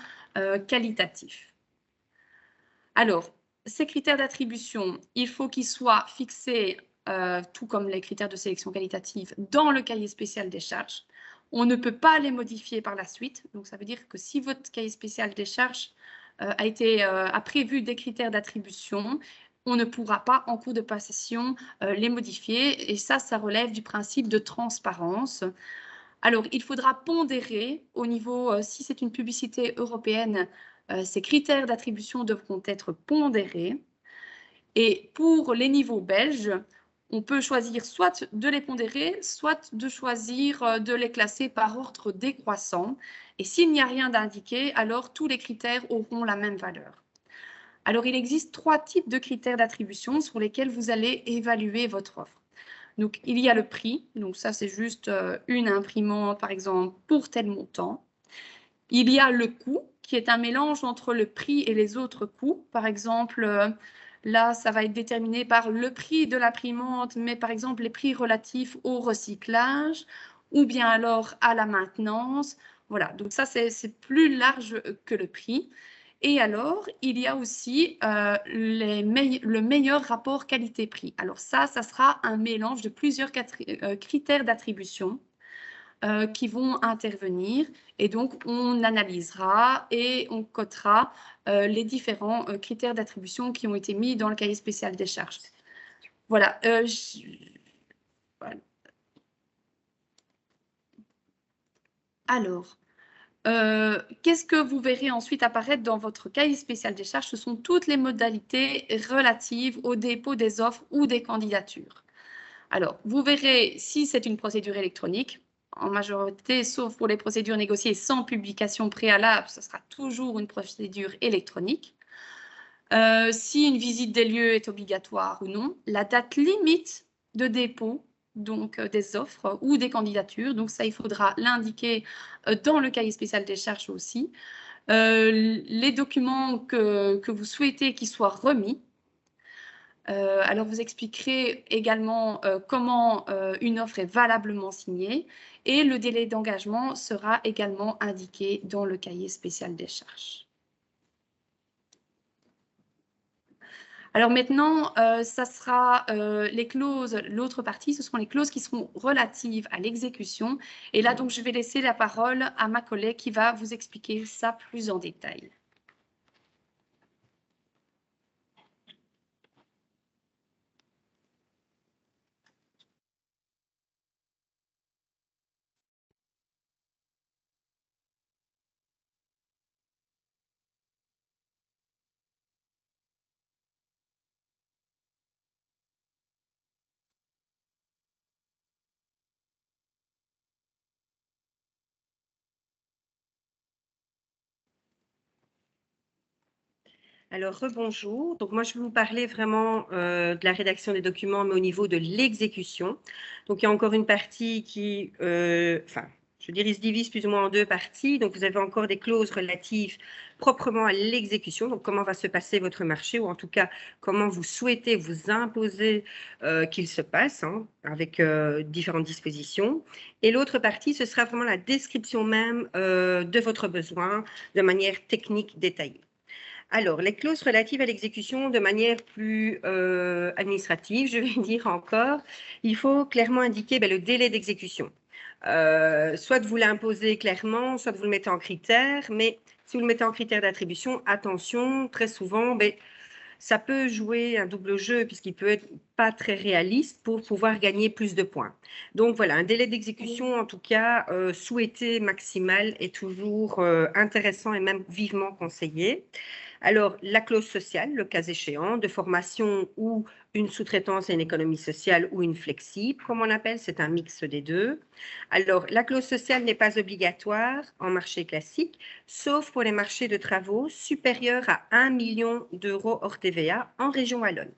qualitatifs. Alors, ces critères d'attribution, il faut qu'ils soient fixés, tout comme les critères de sélection qualitative, dans le cahier spécial des charges. On ne peut pas les modifier par la suite. Donc, ça veut dire que si votre cahier spécial des charges a prévu des critères d'attribution, on ne pourra pas, en cours de passation, les modifier. Et ça relève du principe de transparence. Alors, il faudra pondérer au niveau, si c'est une publicité européenne, ces critères d'attribution devront être pondérés. Et pour les niveaux belges, on peut choisir soit de les pondérer, soit de choisir de les classer par ordre décroissant. Et s'il n'y a rien d'indiqué, alors tous les critères auront la même valeur. Alors, il existe 3 types de critères d'attribution sur lesquels vous allez évaluer votre offre. Donc, il y a le prix. Donc, ça, c'est juste une imprimante, par exemple, pour tel montant. Il y a le coût, qui est un mélange entre le prix et les autres coûts. Par exemple, là, ça va être déterminé par le prix de l'imprimante, mais par exemple, les prix relatifs au recyclage ou bien alors à la maintenance. Voilà, donc ça, c'est plus large que le prix. Et alors, il y a aussi le meilleur rapport qualité-prix. Alors ça sera un mélange de plusieurs critères d'attribution qui vont intervenir. Et donc, on analysera et on cotera les différents critères d'attribution qui ont été mis dans le cahier spécial des charges. Voilà. Voilà. Alors, qu'est-ce que vous verrez ensuite apparaître dans votre cahier spécial des charges? Ce sont toutes les modalités relatives au dépôt des offres ou des candidatures. Alors, vous verrez si c'est une procédure électronique, en majorité, sauf pour les procédures négociées sans publication préalable, ce sera toujours une procédure électronique. Si une visite des lieux est obligatoire ou non, la date limite de dépôt donc des offres ou des candidatures. Donc ça, il faudra l'indiquer dans le cahier spécial des charges aussi. Les documents que vous souhaitez qu'ils soient remis. Alors, vous expliquerez également comment une offre est valablement signée et le délai d'engagement sera également indiqué dans le cahier spécial des charges. Alors maintenant, ça sera les clauses, l'autre partie, ce seront les clauses qui seront relatives à l'exécution. Et là, donc, je vais laisser la parole à ma collègue qui va vous expliquer ça plus en détail. Alors, rebonjour. Donc, moi, je vais vous parler vraiment de la rédaction des documents, mais au niveau de l'exécution. Donc, il y a encore une partie qui, je dirais, se divise plus ou moins en deux parties. Donc, vous avez encore des clauses relatives proprement à l'exécution. Donc, comment va se passer votre marché, ou en tout cas, comment vous souhaitez vous imposer qu'il se passe, hein, avec différentes dispositions. Et l'autre partie, ce sera vraiment la description même de votre besoin de manière technique détaillée. Alors, les clauses relatives à l'exécution de manière plus administrative, je vais dire encore, il faut clairement indiquer le délai d'exécution. Soit vous l'imposez clairement, soit vous le mettez en critère, mais si vous le mettez en critère d'attribution, attention, très souvent, ça peut jouer un double jeu puisqu'il peut être pas très réaliste pour pouvoir gagner plus de points. Donc voilà, un délai d'exécution, en tout cas, souhaité maximal est toujours intéressant et même vivement conseillé. Alors, la clause sociale, le cas échéant, de formation ou une sous-traitance à une économie sociale ou une flexible, comme on appelle, c'est un mix des deux. Alors, la clause sociale n'est pas obligatoire en marché classique, sauf pour les marchés de travaux supérieurs à 1 million d'euros hors TVA en région wallonne.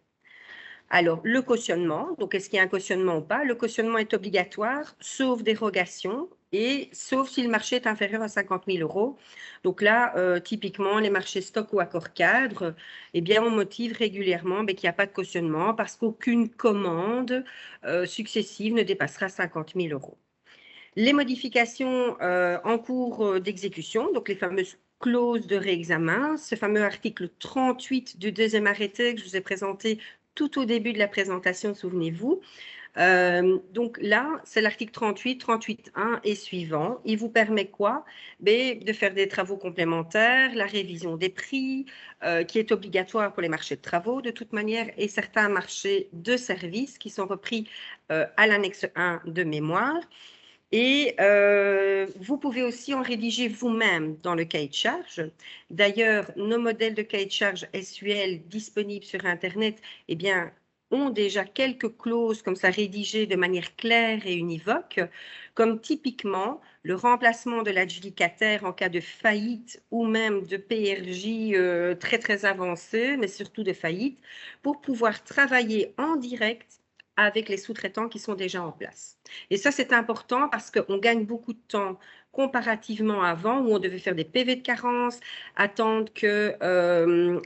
Alors, le cautionnement, donc est-ce qu'il y a un cautionnement ou pas? Le cautionnement est obligatoire, sauf dérogation, et sauf si le marché est inférieur à 50 000 euros. Donc là, typiquement, les marchés stock ou accord cadre, eh bien, on motive régulièrement qu'il n'y a pas de cautionnement parce qu'aucune commande successive ne dépassera 50 000 euros. Les modifications en cours d'exécution, donc les fameuses clauses de réexamen, ce fameux article 38 du deuxième arrêté que je vous ai présenté tout au début de la présentation, souvenez-vous. Donc là, c'est l'article 38, 38.1 et suivant. Il vous permet quoi? De faire des travaux complémentaires, la révision des prix, qui est obligatoire pour les marchés de travaux de toute manière, et certains marchés de services qui sont repris à l'annexe 1 de mémoire. Et vous pouvez aussi en rédiger vous-même dans le cahier de charge. D'ailleurs, nos modèles de cahier de charge SUL disponibles sur Internet, eh bien, ont déjà quelques clauses comme ça rédigées de manière claire et univoque, comme typiquement le remplacement de l'adjudicataire en cas de faillite ou même de PRJ très très avancé, mais surtout de faillite, pour pouvoir travailler en direct avec les sous-traitants qui sont déjà en place. Et ça, c'est important parce qu'on gagne beaucoup de temps comparativement à avant, où on devait faire des PV de carence, attendre que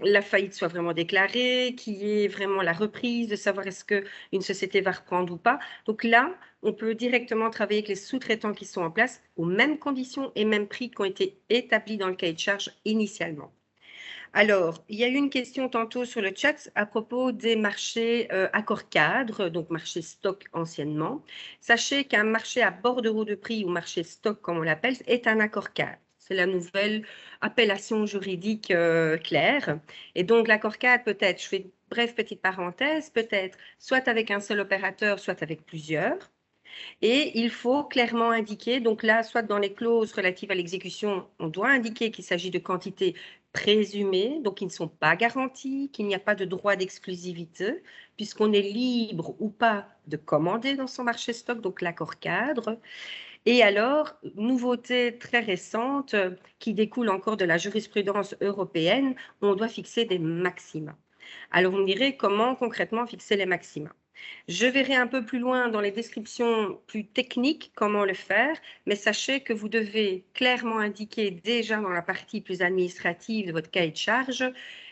la faillite soit vraiment déclarée, qu'il y ait vraiment la reprise, de savoir est-ce qu'une société va reprendre ou pas. Donc là, on peut directement travailler avec les sous-traitants qui sont en place aux mêmes conditions et mêmes prix qui ont été établis dans le cahier de charge initialement. Alors, il y a eu une question tantôt sur le chat à propos des marchés accords cadres, donc marché stock anciennement. Sachez qu'un marché à bordereau de prix ou marché stock, comme on l'appelle, est un accord cadre. C'est la nouvelle appellation juridique claire. Et donc, l'accord cadre peut être, je fais une brève petite parenthèse, peut être soit avec un seul opérateur, soit avec plusieurs. Et il faut clairement indiquer, donc là, soit dans les clauses relatives à l'exécution, on doit indiquer qu'il s'agit de quantités présumées, donc qui ne sont pas garanties, qu'il n'y a pas de droit d'exclusivité, puisqu'on est libre ou pas de commander dans son marché stock, donc l'accord cadre. Et alors, nouveauté très récente qui découle encore de la jurisprudence européenne, on doit fixer des maxima. Alors, vous me direz comment concrètement fixer les maxima. Je verrai un peu plus loin dans les descriptions plus techniques comment le faire, mais sachez que vous devez clairement indiquer déjà dans la partie plus administrative de votre cahier de charge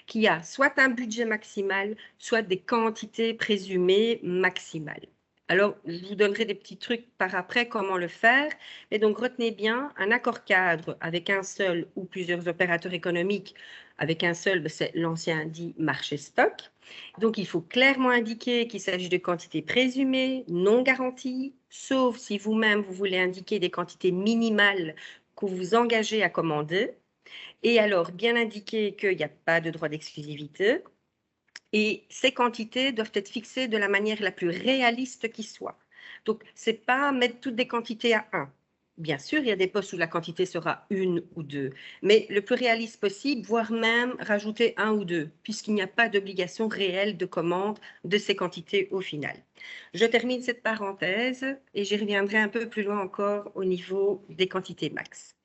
qu'il y a soit un budget maximal, soit des quantités présumées maximales. Alors, je vous donnerai des petits trucs par après comment le faire. Et donc, retenez bien, un accord cadre avec un seul ou plusieurs opérateurs économiques, avec un seul, c'est l'ancien dit marché stock. Donc, il faut clairement indiquer qu'il s'agit de quantités présumées, non garanties, sauf si vous-même, vous voulez indiquer des quantités minimales que vous vous engagez à commander. Et alors, bien indiquer qu'il n'y a pas de droit d'exclusivité. Et ces quantités doivent être fixées de la manière la plus réaliste qui soit. Donc, ce n'est pas mettre toutes des quantités à 1. Bien sûr, il y a des postes où la quantité sera 1 ou 2, mais le plus réaliste possible, voire même rajouter 1 ou 2, puisqu'il n'y a pas d'obligation réelle de commande de ces quantités au final. Je termine cette parenthèse et j'y reviendrai un peu plus loin encore au niveau des quantités max.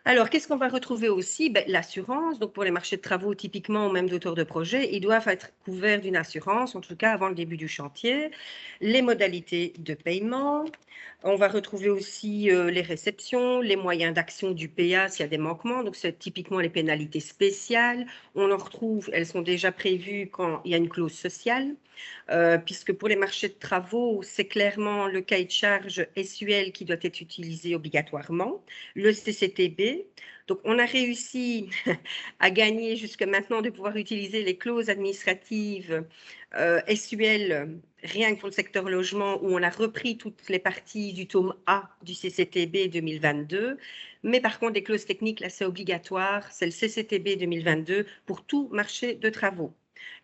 Alors, qu'est-ce qu'on va retrouver aussi? L'assurance. Donc, pour les marchés de travaux, typiquement, ou même d'auteurs de projets, ils doivent être couverts d'une assurance, en tout cas avant le début du chantier. Les modalités de paiement. On va retrouver aussi les réceptions, les moyens d'action du PA s'il y a des manquements. Donc, c'est typiquement les pénalités spéciales. On en retrouve, elles sont déjà prévues quand il y a une clause sociale. Puisque pour les marchés de travaux, c'est clairement le cahier de charge SUL qui doit être utilisé obligatoirement, le CCTB. Donc, on a réussi à gagner jusque maintenant de pouvoir utiliser les clauses administratives SUL rien que pour le secteur logement, où on a repris toutes les parties du tome A du CCTB 2022. Mais par contre, les clauses techniques, là, c'est obligatoire, c'est le CCTB 2022 pour tout marché de travaux,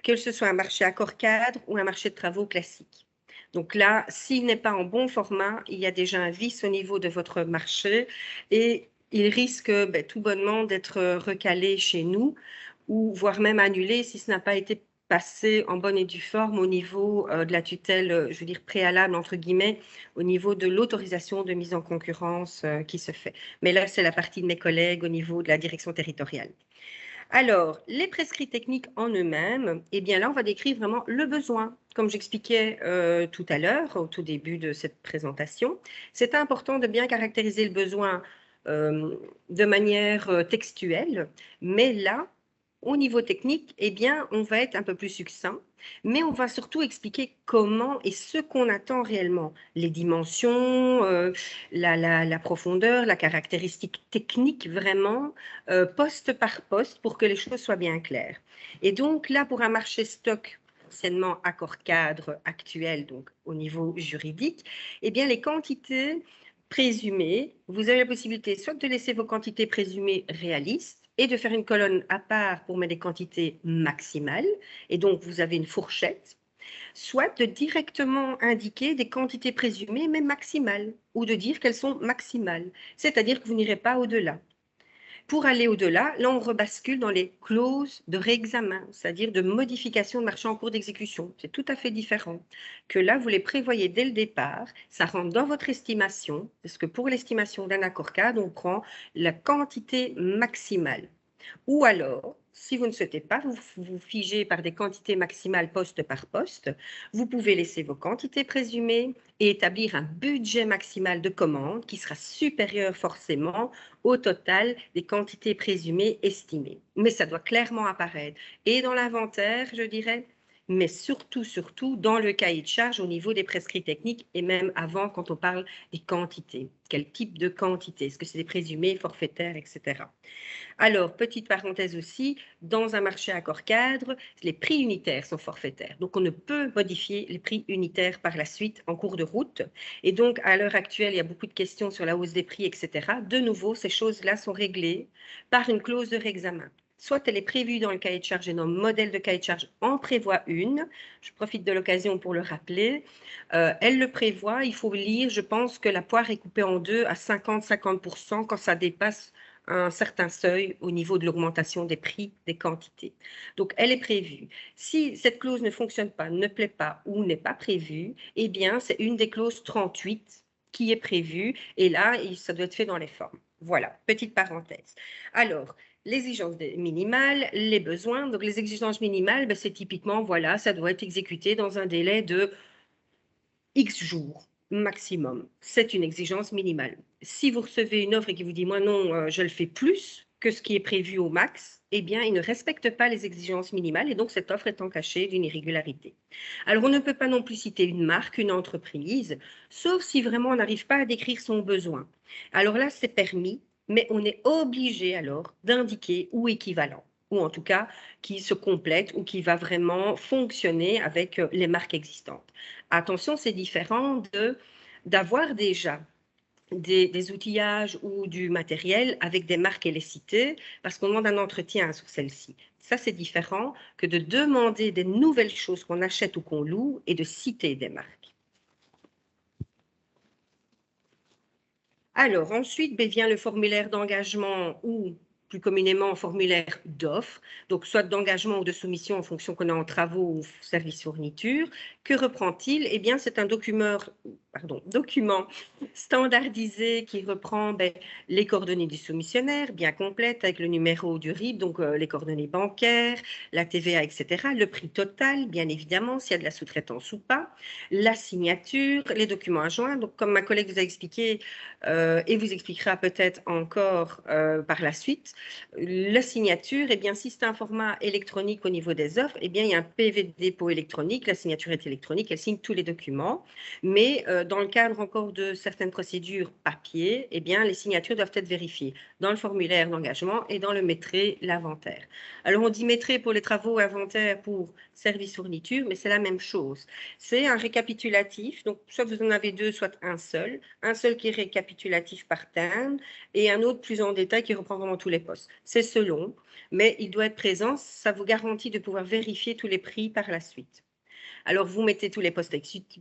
que ce soit un marché accord cadre ou un marché de travaux classique. Donc là, s'il n'est pas en bon format, il y a déjà un vice au niveau de votre marché et il risque tout bonnement d'être recalé chez nous ou voire même annulé si ce n'a pas été passé en bonne et due forme au niveau de la tutelle, je veux dire préalable, entre guillemets, au niveau de l'autorisation de mise en concurrence qui se fait. Mais là, c'est la partie de mes collègues au niveau de la direction territoriale. Alors, les prescrits techniques en eux-mêmes, eh bien là, on va décrire vraiment le besoin. Comme j'expliquais tout à l'heure, au tout début de cette présentation, c'est important de bien caractériser le besoin de manière textuelle, mais là, au niveau technique, eh bien, on va être un peu plus succinct, mais on va surtout expliquer comment et ce qu'on attend réellement, les dimensions, la profondeur, la caractéristique technique vraiment, poste par poste, pour que les choses soient bien claires. Et donc là, pour un marché stock, anciennement accord cadre actuel, donc au niveau juridique, eh bien, les quantités présumées, vous avez la possibilité soit de laisser vos quantités présumées réalistes, et de faire une colonne à part pour mettre des quantités maximales, et donc vous avez une fourchette, soit de directement indiquer des quantités présumées mais maximales, ou de dire qu'elles sont maximales, c'est-à-dire que vous n'irez pas au-delà. Pour aller au-delà, là, on rebascule dans les clauses de réexamen, c'est-à-dire de modification de marché en cours d'exécution. C'est tout à fait différent. Que là, vous les prévoyez dès le départ, ça rentre dans votre estimation, parce que pour l'estimation d'un accord cadre, on prend la quantité maximale. Ou alors, si vous ne souhaitez pas vous figer par des quantités maximales poste par poste, vous pouvez laisser vos quantités présumées et établir un budget maximal de commande qui sera supérieur forcément au total des quantités présumées estimées. Mais ça doit clairement apparaître. Et dans l'inventaire, je dirais, mais surtout dans le cahier de charge au niveau des prescrits techniques et même avant quand on parle des quantités. Quel type de quantité? Est-ce que c'est des présumés, forfaitaires, etc. Alors, petite parenthèse aussi, dans un marché à accord cadre, les prix unitaires sont forfaitaires. Donc, on ne peut modifier les prix unitaires par la suite en cours de route. Et donc, à l'heure actuelle, il y a beaucoup de questions sur la hausse des prix, etc. De nouveau, ces choses-là sont réglées par une clause de réexamen. Soit elle est prévue dans le cahier de charge et dans le modèle de cahier de charge en prévoit une. Je profite de l'occasion pour le rappeler. Elle le prévoit. Il faut lire, je pense que la poire est coupée en deux à 50-50% quand ça dépasse un certain seuil au niveau de l'augmentation des prix, des quantités. Donc, elle est prévue. Si cette clause ne fonctionne pas, ne plaît pas ou n'est pas prévue, eh bien, c'est une des clauses 38 qui est prévue. Et là, ça doit être fait dans les formes. Voilà, petite parenthèse. Alors, l'exigence minimale, les besoins. Donc, les exigences minimales, ben, c'est typiquement, voilà, ça doit être exécuté dans un délai de X jours maximum. C'est une exigence minimale. Si vous recevez une offre et qui vous dit, moi non, je le fais plus que ce qui est prévu au max, eh bien, il ne respecte pas les exigences minimales et donc cette offre est encachée d'une irrégularité. Alors, on ne peut pas non plus citer une marque, une entreprise, sauf si vraiment on n'arrive pas à décrire son besoin. Alors là, c'est permis, mais on est obligé alors d'indiquer ou équivalent, ou en tout cas qui se complète ou qui va vraiment fonctionner avec les marques existantes. Attention, c'est différent d'avoir déjà des outillages ou du matériel avec des marques et les citer parce qu'on demande un entretien sur celle-ci. Ça, c'est différent que de demander des nouvelles choses qu'on achète ou qu'on loue et de citer des marques. Alors, ensuite, vient le formulaire d'engagement ou plus communément formulaire d'offre, donc soit d'engagement ou de soumission en fonction qu'on est en travaux ou services fourniture. Que reprend-il? Eh bien, c'est un document standardisé qui reprend les coordonnées du soumissionnaire, bien complètes, avec le numéro du RIB, donc les coordonnées bancaires, la TVA, etc., le prix total, bien évidemment, s'il y a de la sous-traitance ou pas, la signature, les documents à joindre. Donc, comme ma collègue vous a expliqué, et vous expliquera peut-être encore par la suite, la signature, eh bien, si c'est un format électronique au niveau des offres, eh bien, il y a un PV de dépôt électronique, la signature est électronique, elle signe tous les documents, mais dans le cadre encore de certaines procédures papier, eh bien, les signatures doivent être vérifiées dans le formulaire d'engagement et dans le maîtrise l'inventaire. Alors, on dit maîtrise pour les travaux, inventaire pour service fourniture, mais c'est la même chose. C'est un récapitulatif, donc soit vous en avez deux, soit un seul qui est récapitulatif par terme et un autre plus en détail qui reprend vraiment tous les postes. C'est selon, mais il doit être présent, ça vous garantit de pouvoir vérifier tous les prix par la suite. Alors, vous mettez tous les postes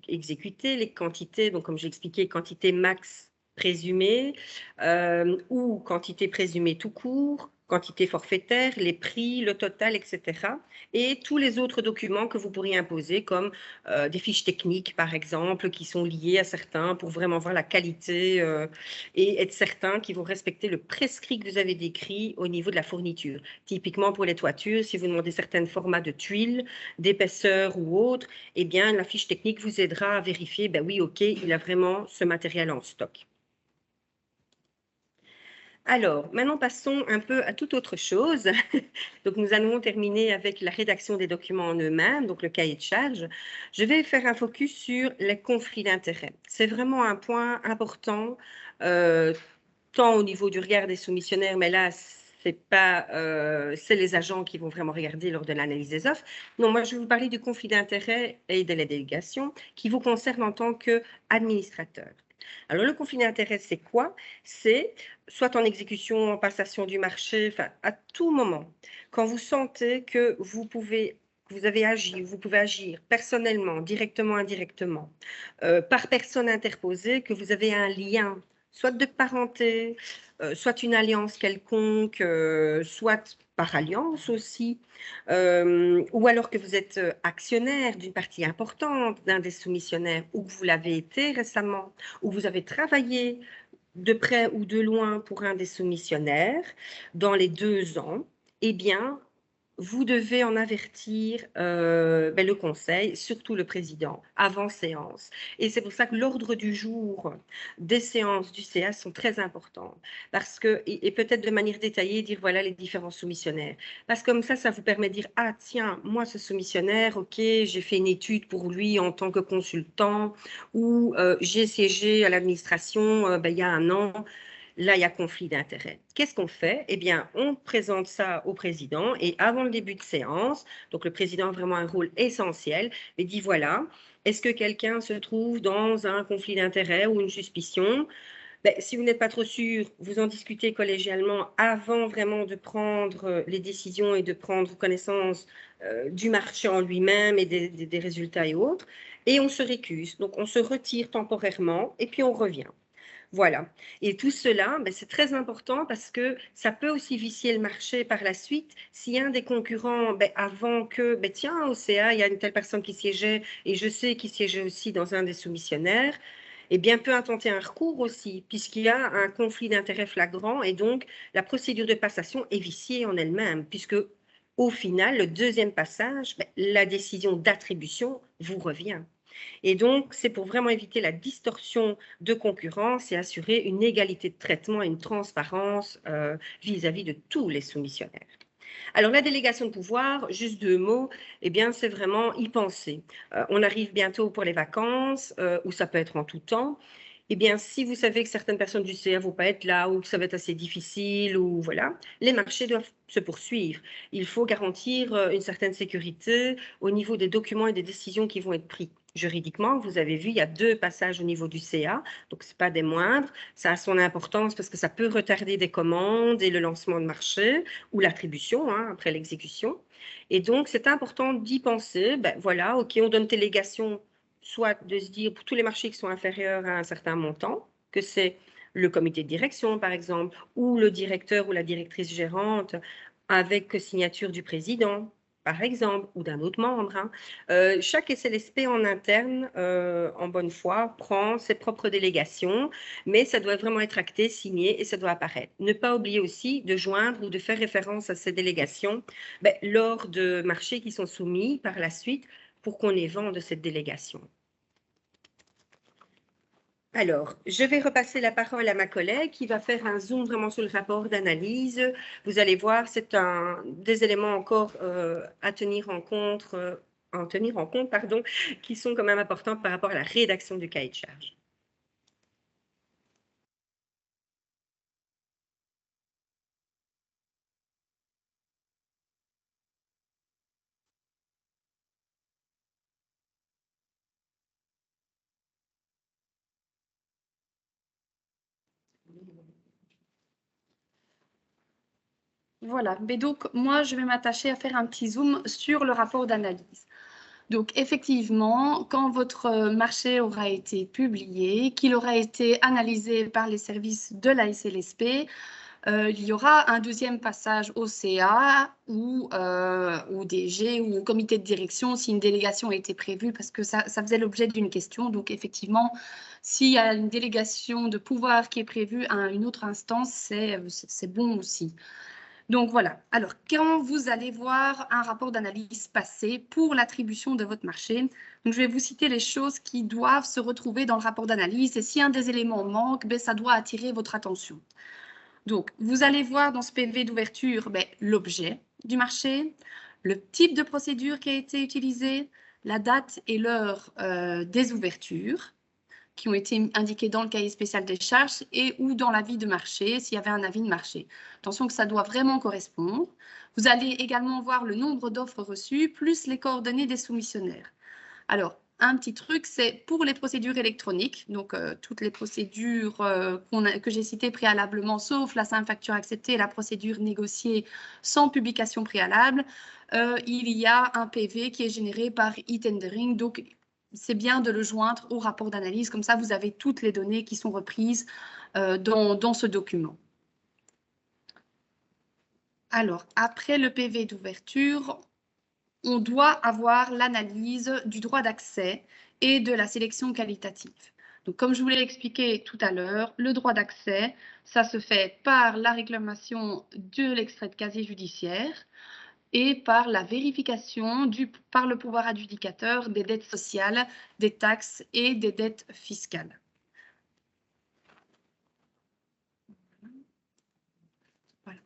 exécutés, les quantités, donc comme j'ai expliqué, quantité max présumée ou quantité présumée tout court, quantité forfaitaire, les prix, le total, etc. Et tous les autres documents que vous pourriez imposer, comme des fiches techniques, par exemple, qui sont liées à certains pour vraiment voir la qualité et être certain qu'ils vont respecter le prescrit que vous avez décrit au niveau de la fourniture. Typiquement pour les toitures, si vous demandez certains formats de tuiles, d'épaisseur ou autre, eh bien, la fiche technique vous aidera à vérifier, ben oui, OK, il a vraiment ce matériel en stock. Alors, maintenant, passons un peu à toute autre chose. Donc, nous allons terminer avec la rédaction des documents en eux-mêmes, donc le cahier de charge. Je vais faire un focus sur les conflits d'intérêts. C'est vraiment un point important, tant au niveau du regard des soumissionnaires, mais là, c'est les agents qui vont vraiment regarder lors de l'analyse des offres. Non, moi, je vais vous parler du conflit d'intérêts et de la délégation qui vous concerne en tant qu'administrateur. Alors, le conflit d'intérêts, c'est quoi? C'est soit en exécution, en passation du marché, enfin, à tout moment, quand vous sentez que vous pouvez vous pouvez agir personnellement, directement, indirectement, par personne interposée, que vous avez un lien, soit de parenté, soit une alliance quelconque, soit par alliance aussi, ou alors que vous êtes actionnaire d'une partie importante d'un des soumissionnaires, ou que vous l'avez été récemment, ou vous avez travaillé de près ou de loin pour un des soumissionnaires dans les 2 ans, eh bien, vous devez en avertir le conseil, surtout le président, avant séance. Et c'est pour ça que l'ordre du jour des séances du CA sont très importants. Parce que, et peut-être de manière détaillée, dire voilà les différents soumissionnaires. Parce que comme ça vous permet de dire, ah tiens, moi ce soumissionnaire, ok, j'ai fait une étude pour lui en tant que consultant, ou j'ai siégé à l'administration il y a un an. Là, il y a conflit d'intérêts. Qu'est-ce qu'on fait? Eh bien, on présente ça au président et avant le début de séance, donc le président a vraiment un rôle essentiel, et dit voilà, est-ce que quelqu'un se trouve dans un conflit d'intérêts ou une suspicion? Si vous n'êtes pas trop sûr, vous en discutez collégialement avant vraiment de prendre les décisions et de prendre connaissance du marché en lui-même et des résultats et autres. Et on se récuse. Donc, on se retire temporairement et puis on revient. Voilà. Et tout cela, c'est très important parce que ça peut aussi vicier le marché par la suite. Si un des concurrents, avant que, tiens, au CA, il y a une telle personne qui siégeait et je sais qu'il siégeait aussi dans un des soumissionnaires, eh bien, peut intenter un recours aussi, puisqu'il y a un conflit d'intérêts flagrant et donc la procédure de passation est viciée en elle-même, puisque au final, le deuxième passage, la décision d'attribution vous revient. Et donc, c'est pour vraiment éviter la distorsion de concurrence et assurer une égalité de traitement et une transparence vis-à-vis de tous les soumissionnaires. Alors, la délégation de pouvoir, juste 2 mots, eh bien, c'est vraiment y penser. On arrive bientôt pour les vacances, où ça peut être en tout temps. Eh bien, si vous savez que certaines personnes du CA ne vont pas être là ou que ça va être assez difficile, ou voilà, les marchés doivent se poursuivre. Il faut garantir une certaine sécurité au niveau des documents et des décisions qui vont être prises. Juridiquement, vous avez vu, il y a 2 passages au niveau du CA, donc ce n'est pas des moindres. Ça a son importance parce que ça peut retarder des commandes et le lancement de marché ou l'attribution après l'exécution. Et donc, c'est important d'y penser. Voilà, OK, on donne délégation, soit de se dire pour tous les marchés qui sont inférieurs à un certain montant, que c'est le comité de direction, par exemple, ou le directeur ou la directrice gérante avec signature du président, par exemple, ou d'un autre membre. Chaque SLSP en interne, en bonne foi, prend ses propres délégations, mais ça doit vraiment être acté, signé et ça doit apparaître. Ne pas oublier aussi de joindre ou de faire référence à ces délégations lors de marchés qui sont soumis par la suite pour qu'on ait vent de cette délégation. Alors, je vais repasser la parole à ma collègue qui va faire un zoom vraiment sur le rapport d'analyse. Vous allez voir, c'est des éléments encore à tenir en compte, qui sont quand même importants par rapport à la rédaction du cahier de charge. Voilà, mais donc moi je vais m'attacher à faire un petit zoom sur le rapport d'analyse. Donc effectivement, quand votre marché aura été publié, qu'il aura été analysé par les services de la SLSP, il y aura un deuxième passage au CA ou au DG ou au comité de direction si une délégation a été prévue, parce que ça faisait l'objet d'une question. Donc effectivement, s'il y a une délégation de pouvoir qui est prévue à une autre instance, c'est bon aussi. Donc voilà, alors quand vous allez voir un rapport d'analyse passé pour l'attribution de votre marché, donc je vais vous citer les choses qui doivent se retrouver dans le rapport d'analyse et si un des éléments manque, ça doit attirer votre attention. Donc vous allez voir dans ce PV d'ouverture l'objet du marché, le type de procédure qui a été utilisé, la date et l'heure des ouvertures, qui ont été indiqués dans le cahier spécial des charges et ou dans l'avis de marché, s'il y avait un avis de marché. Attention que ça doit vraiment correspondre. Vous allez également voir le nombre d'offres reçues, plus les coordonnées des soumissionnaires. Alors, un petit truc, c'est pour les procédures électroniques, donc toutes les procédures que j'ai citées préalablement, sauf la simple facture acceptée et la procédure négociée sans publication préalable, il y a un PV qui est généré par e-tendering, donc c'est bien de le joindre au rapport d'analyse, comme ça vous avez toutes les données qui sont reprises dans ce document. Alors, après le PV d'ouverture, on doit avoir l'analyse du droit d'accès et de la sélection qualitative. Donc, comme je vous l'ai expliqué tout à l'heure, le droit d'accès, ça se fait par la réclamation de l'extrait de casier judiciaire, et par la vérification par le pouvoir adjudicateur des dettes sociales, des taxes et des dettes fiscales. Voilà.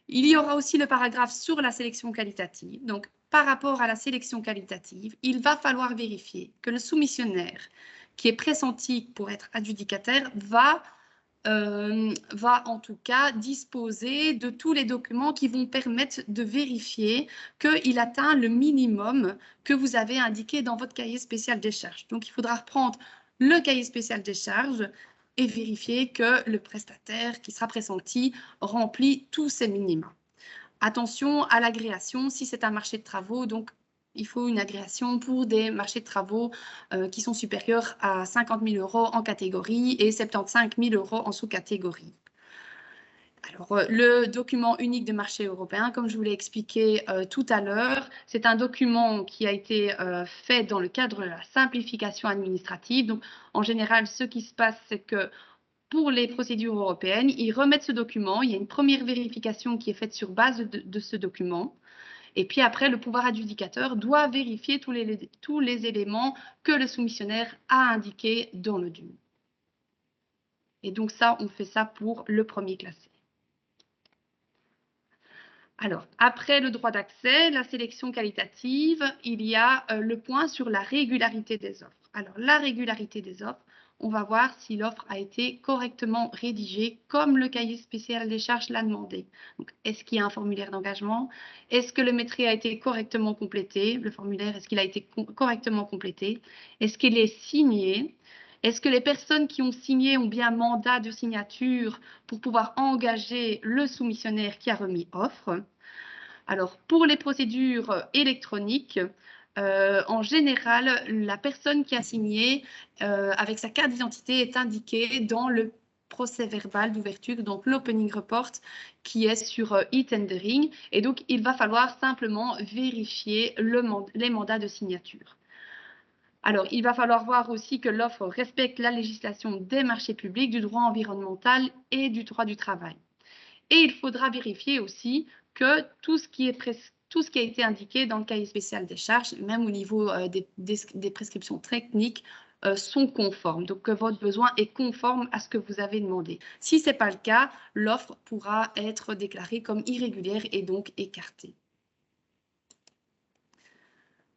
Il y aura aussi le paragraphe sur la sélection qualitative. Donc, par rapport à la sélection qualitative, il va falloir vérifier que le soumissionnaire qui est pressenti pour être adjudicataire va en tout cas disposer de tous les documents qui vont permettre de vérifier qu'il atteint le minimum que vous avez indiqué dans votre cahier spécial des charges. Donc, il faudra reprendre le cahier spécial des charges et vérifier que le prestataire qui sera pressenti remplit tous ces minima. Attention à l'agréation si c'est un marché de travaux, donc il faut une agréation pour des marchés de travaux qui sont supérieurs à 50 000 € en catégorie et 75 000 € en sous-catégorie. Alors, le document unique de marché européen, comme je vous l'ai expliqué tout à l'heure, c'est un document qui a été fait dans le cadre de la simplification administrative. Donc, en général, ce qui se passe, c'est que pour les procédures européennes, ils remettent ce document. Il y a une première vérification qui est faite sur base de ce document. Et puis après, le pouvoir adjudicateur doit vérifier tous les éléments que le soumissionnaire a indiqués dans le DUM. Et donc ça, on fait ça pour le premier classé. Alors, après le droit d'accès, la sélection qualitative, il y a le point sur la régularité des offres. Alors, la régularité des offres, on va voir si l'offre a été correctement rédigée comme le cahier spécial des charges l'a demandé. Est-ce qu'il y a un formulaire d'engagement? Est-ce que le maîtris a été correctement complété? Le formulaire, est-ce qu'il a été correctement complété? Est-ce qu'il est signé? Est-ce que les personnes qui ont signé ont bien mandat de signature pour pouvoir engager le soumissionnaire qui a remis offre? Alors, pour les procédures électroniques, en général, la personne qui a signé avec sa carte d'identité est indiquée dans le procès verbal d'ouverture, donc l'opening report qui est sur e-tendering. Et donc, il va falloir simplement vérifier les mandats de signature. Alors, il va falloir voir aussi que l'offre respecte la législation des marchés publics, du droit environnemental et du droit du travail. Et il faudra vérifier aussi que tout ce qui a été indiqué dans le cahier spécial des charges, même au niveau des prescriptions techniques, sont conformes. Donc, que votre besoin est conforme à ce que vous avez demandé. Si ce n'est pas le cas, l'offre pourra être déclarée comme irrégulière et donc écartée.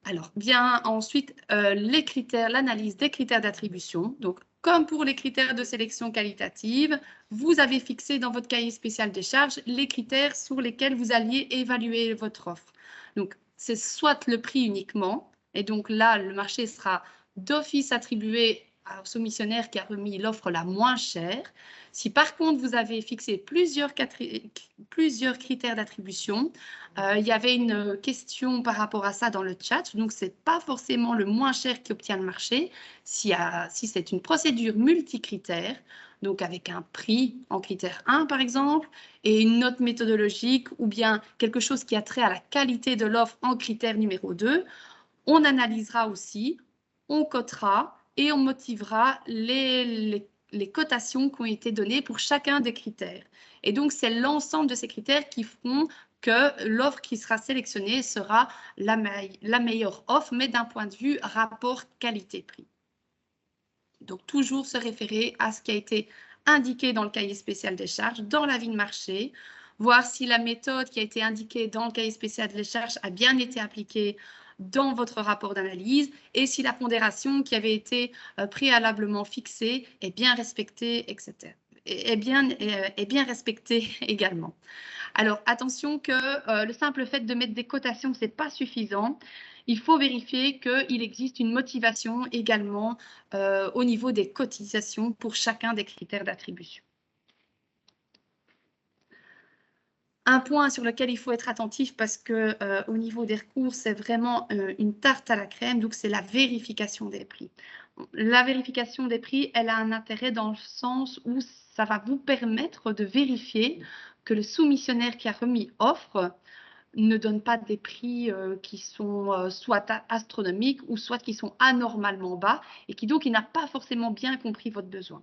Alors, bien ensuite, l'analyse des critères d'attribution. Donc, comme pour les critères de sélection qualitative, vous avez fixé dans votre cahier spécial des charges les critères sur lesquels vous alliez évaluer votre offre. Donc, c'est soit le prix uniquement, et donc là, le marché sera d'office attribué au soumissionnaire qui a remis l'offre la moins chère. Si par contre, vous avez fixé plusieurs critères d'attribution, il y avait une question par rapport à ça dans le chat. Donc, ce n'est pas forcément le moins cher qui obtient le marché. Si c'est une procédure multicritère, donc avec un prix en critère 1, par exemple, et une note méthodologique ou bien quelque chose qui a trait à la qualité de l'offre en critère numéro 2, on analysera aussi, on cotera et on motivera les cotations qui ont été données pour chacun des critères. Et donc, c'est l'ensemble de ces critères qui feront que l'offre qui sera sélectionnée sera la meilleure offre, mais d'un point de vue rapport qualité-prix. Donc, toujours se référer à ce qui a été indiqué dans le cahier spécial des charges, dans l'avis de marché, voir si la méthode qui a été indiquée dans le cahier spécial des charges a bien été appliquée dans votre rapport d'analyse et si la pondération qui avait été préalablement fixée est bien respectée, etc. Est bien respectée également. Alors, attention que le simple fait de mettre des cotations, ce n'est pas suffisant. Il faut vérifier qu'il existe une motivation également au niveau des cotisations pour chacun des critères d'attribution. Un point sur lequel il faut être attentif parce que au niveau des recours, c'est vraiment une tarte à la crème, donc c'est la vérification des prix. La vérification des prix, elle a un intérêt dans le sens où ça va vous permettre de vérifier que le soumissionnaire qui a remis offre ne donne pas des prix qui sont soit astronomiques ou soit qui sont anormalement bas et qui donc il n'a pas forcément bien compris votre besoin.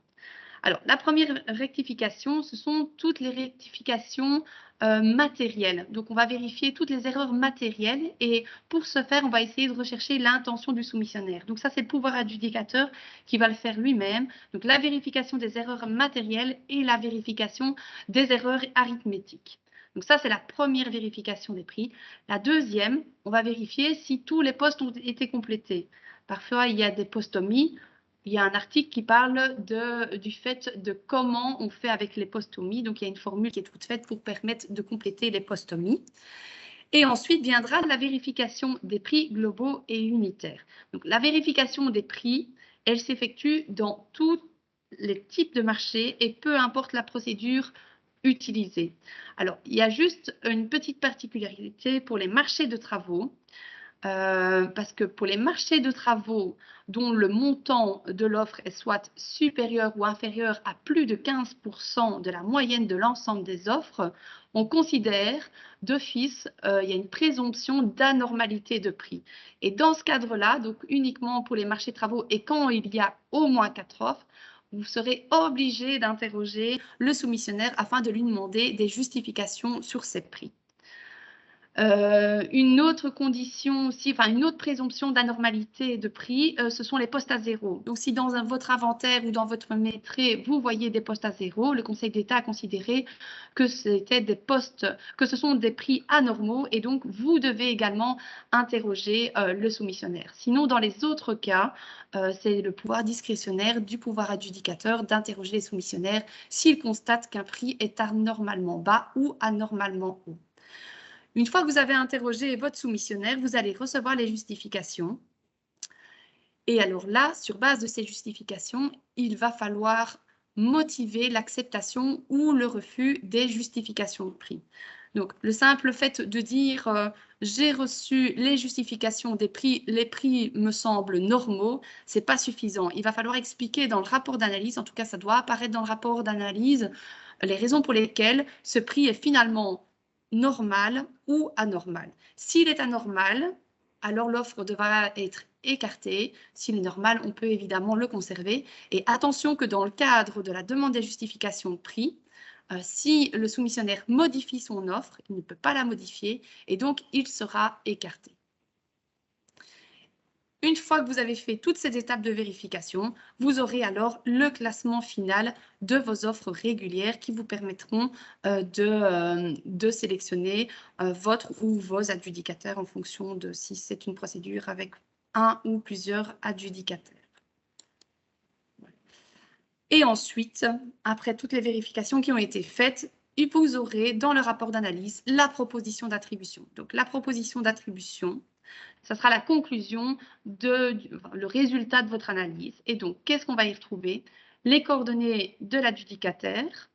Alors, la première rectification, ce sont toutes les rectifications matérielles. Donc, on va vérifier toutes les erreurs matérielles et pour ce faire, on va essayer de rechercher l'intention du soumissionnaire. Donc, ça, c'est le pouvoir adjudicateur qui va le faire lui-même. Donc, la vérification des erreurs matérielles et la vérification des erreurs arithmétiques. Donc, ça, c'est la première vérification des prix. La deuxième, on va vérifier si tous les postes ont été complétés. Parfois, il y a des postes omis. Il y a un article qui parle du fait de comment on fait avec les postes omis. Donc, il y a une formule qui est toute faite pour permettre de compléter les postes omis. Et ensuite viendra la vérification des prix globaux et unitaires. Donc, la vérification des prix, elle s'effectue dans tous les types de marchés et peu importe la procédure utilisée. Alors, il y a juste une petite particularité pour les marchés de travaux. Parce que pour les marchés de travaux dont le montant de l'offre est soit supérieur ou inférieur à plus de 15% de la moyenne de l'ensemble des offres, on considère d'office, il y a une présomption d'anormalité de prix. Et dans ce cadre-là, donc uniquement pour les marchés de travaux et quand il y a au moins 4 offres, vous serez obligé d'interroger le soumissionnaire afin de lui demander des justifications sur ces prix. Une autre condition aussi, enfin une autre présomption d'anormalité de prix, ce sont les postes à zéro. Donc si dans votre inventaire ou dans votre maîtrise, vous voyez des postes à zéro, le Conseil d'État a considéré que c'était des postes, que ce sont des prix anormaux et donc vous devez également interroger le soumissionnaire. Sinon, dans les autres cas, c'est le pouvoir discrétionnaire du pouvoir adjudicateur d'interroger les soumissionnaires s'il constate qu'un prix est anormalement bas ou anormalement haut. Une fois que vous avez interrogé votre soumissionnaire, vous allez recevoir les justifications. Et alors là, sur base de ces justifications, il va falloir motiver l'acceptation ou le refus des justifications de prix. Donc, le simple fait de dire j'ai reçu les justifications des prix, les prix me semblent normaux, ce n'est pas suffisant. Il va falloir expliquer dans le rapport d'analyse, en tout cas ça doit apparaître dans le rapport d'analyse, les raisons pour lesquelles ce prix est finalement normal ou anormal. S'il est anormal, alors l'offre devra être écartée. S'il est normal, on peut évidemment le conserver. Et attention que dans le cadre de la demande des justifications de prix, si le soumissionnaire modifie son offre, il ne peut pas la modifier et donc il sera écarté. Une fois que vous avez fait toutes ces étapes de vérification, vous aurez alors le classement final de vos offres régulières qui vous permettront de sélectionner votre ou vos adjudicataires en fonction de si c'est une procédure avec un ou plusieurs adjudicataires. Et ensuite, après toutes les vérifications qui ont été faites, vous aurez dans le rapport d'analyse la proposition d'attribution. Donc la proposition d'attribution, ça sera la conclusion le résultat de votre analyse. Et donc, qu'est-ce qu'on va y retrouver? Les coordonnées de l'adjudicataire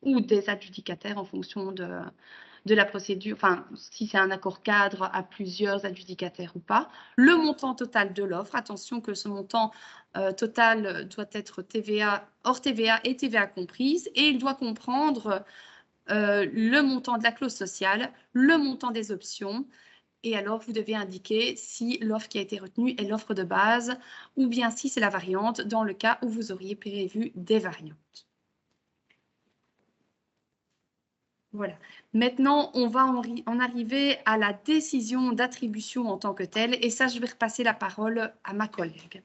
ou des adjudicataires en fonction de la procédure, enfin, si c'est un accord cadre à plusieurs adjudicataires ou pas. Le montant total de l'offre. Attention que ce montant total doit être TVA, hors TVA et TVA comprise. Et il doit comprendre le montant de la clause sociale, le montant des options. Et alors, vous devez indiquer si l'offre qui a été retenue est l'offre de base ou bien si c'est la variante dans le cas où vous auriez prévu des variantes. Voilà. Maintenant, on va en arriver à la décision d'attribution en tant que telle. Et ça, je vais repasser la parole à ma collègue.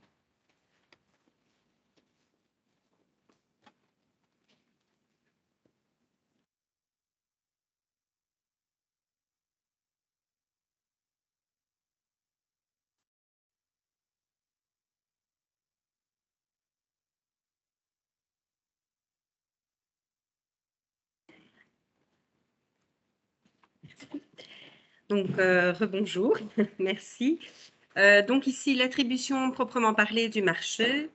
Donc, rebonjour, merci. Donc ici, l'attribution proprement parlée du marché.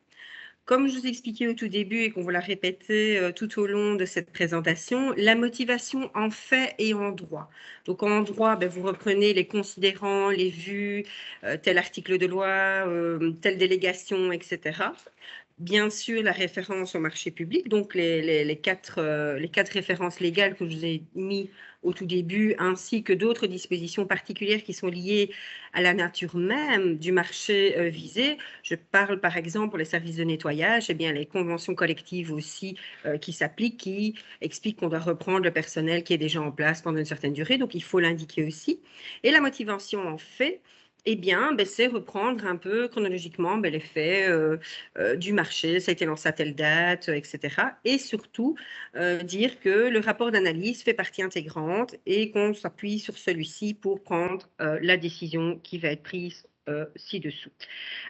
Comme je vous expliquais au tout début et qu'on vous l'a répété tout au long de cette présentation, la motivation en fait et en droit. Donc en droit, vous reprenez les considérants, les vues, tel article de loi, telle délégation, etc. bien sûr la référence au marché public, donc les quatre références légales que je vous ai mis au tout début, ainsi que d'autres dispositions particulières qui sont liées à la nature même du marché visé. Je parle par exemple pour les services de nettoyage, eh bien les conventions collectives aussi qui s'appliquent, qui expliquent qu'on doit reprendre le personnel qui est déjà en place pendant une certaine durée, donc il faut l'indiquer aussi. Et la motivation en fait, eh bien, c'est reprendre un peu chronologiquement les faits du marché, ça a été lancé à telle date, etc. Et surtout, dire que le rapport d'analyse fait partie intégrante et qu'on s'appuie sur celui-ci pour prendre la décision qui va être prise ci-dessous.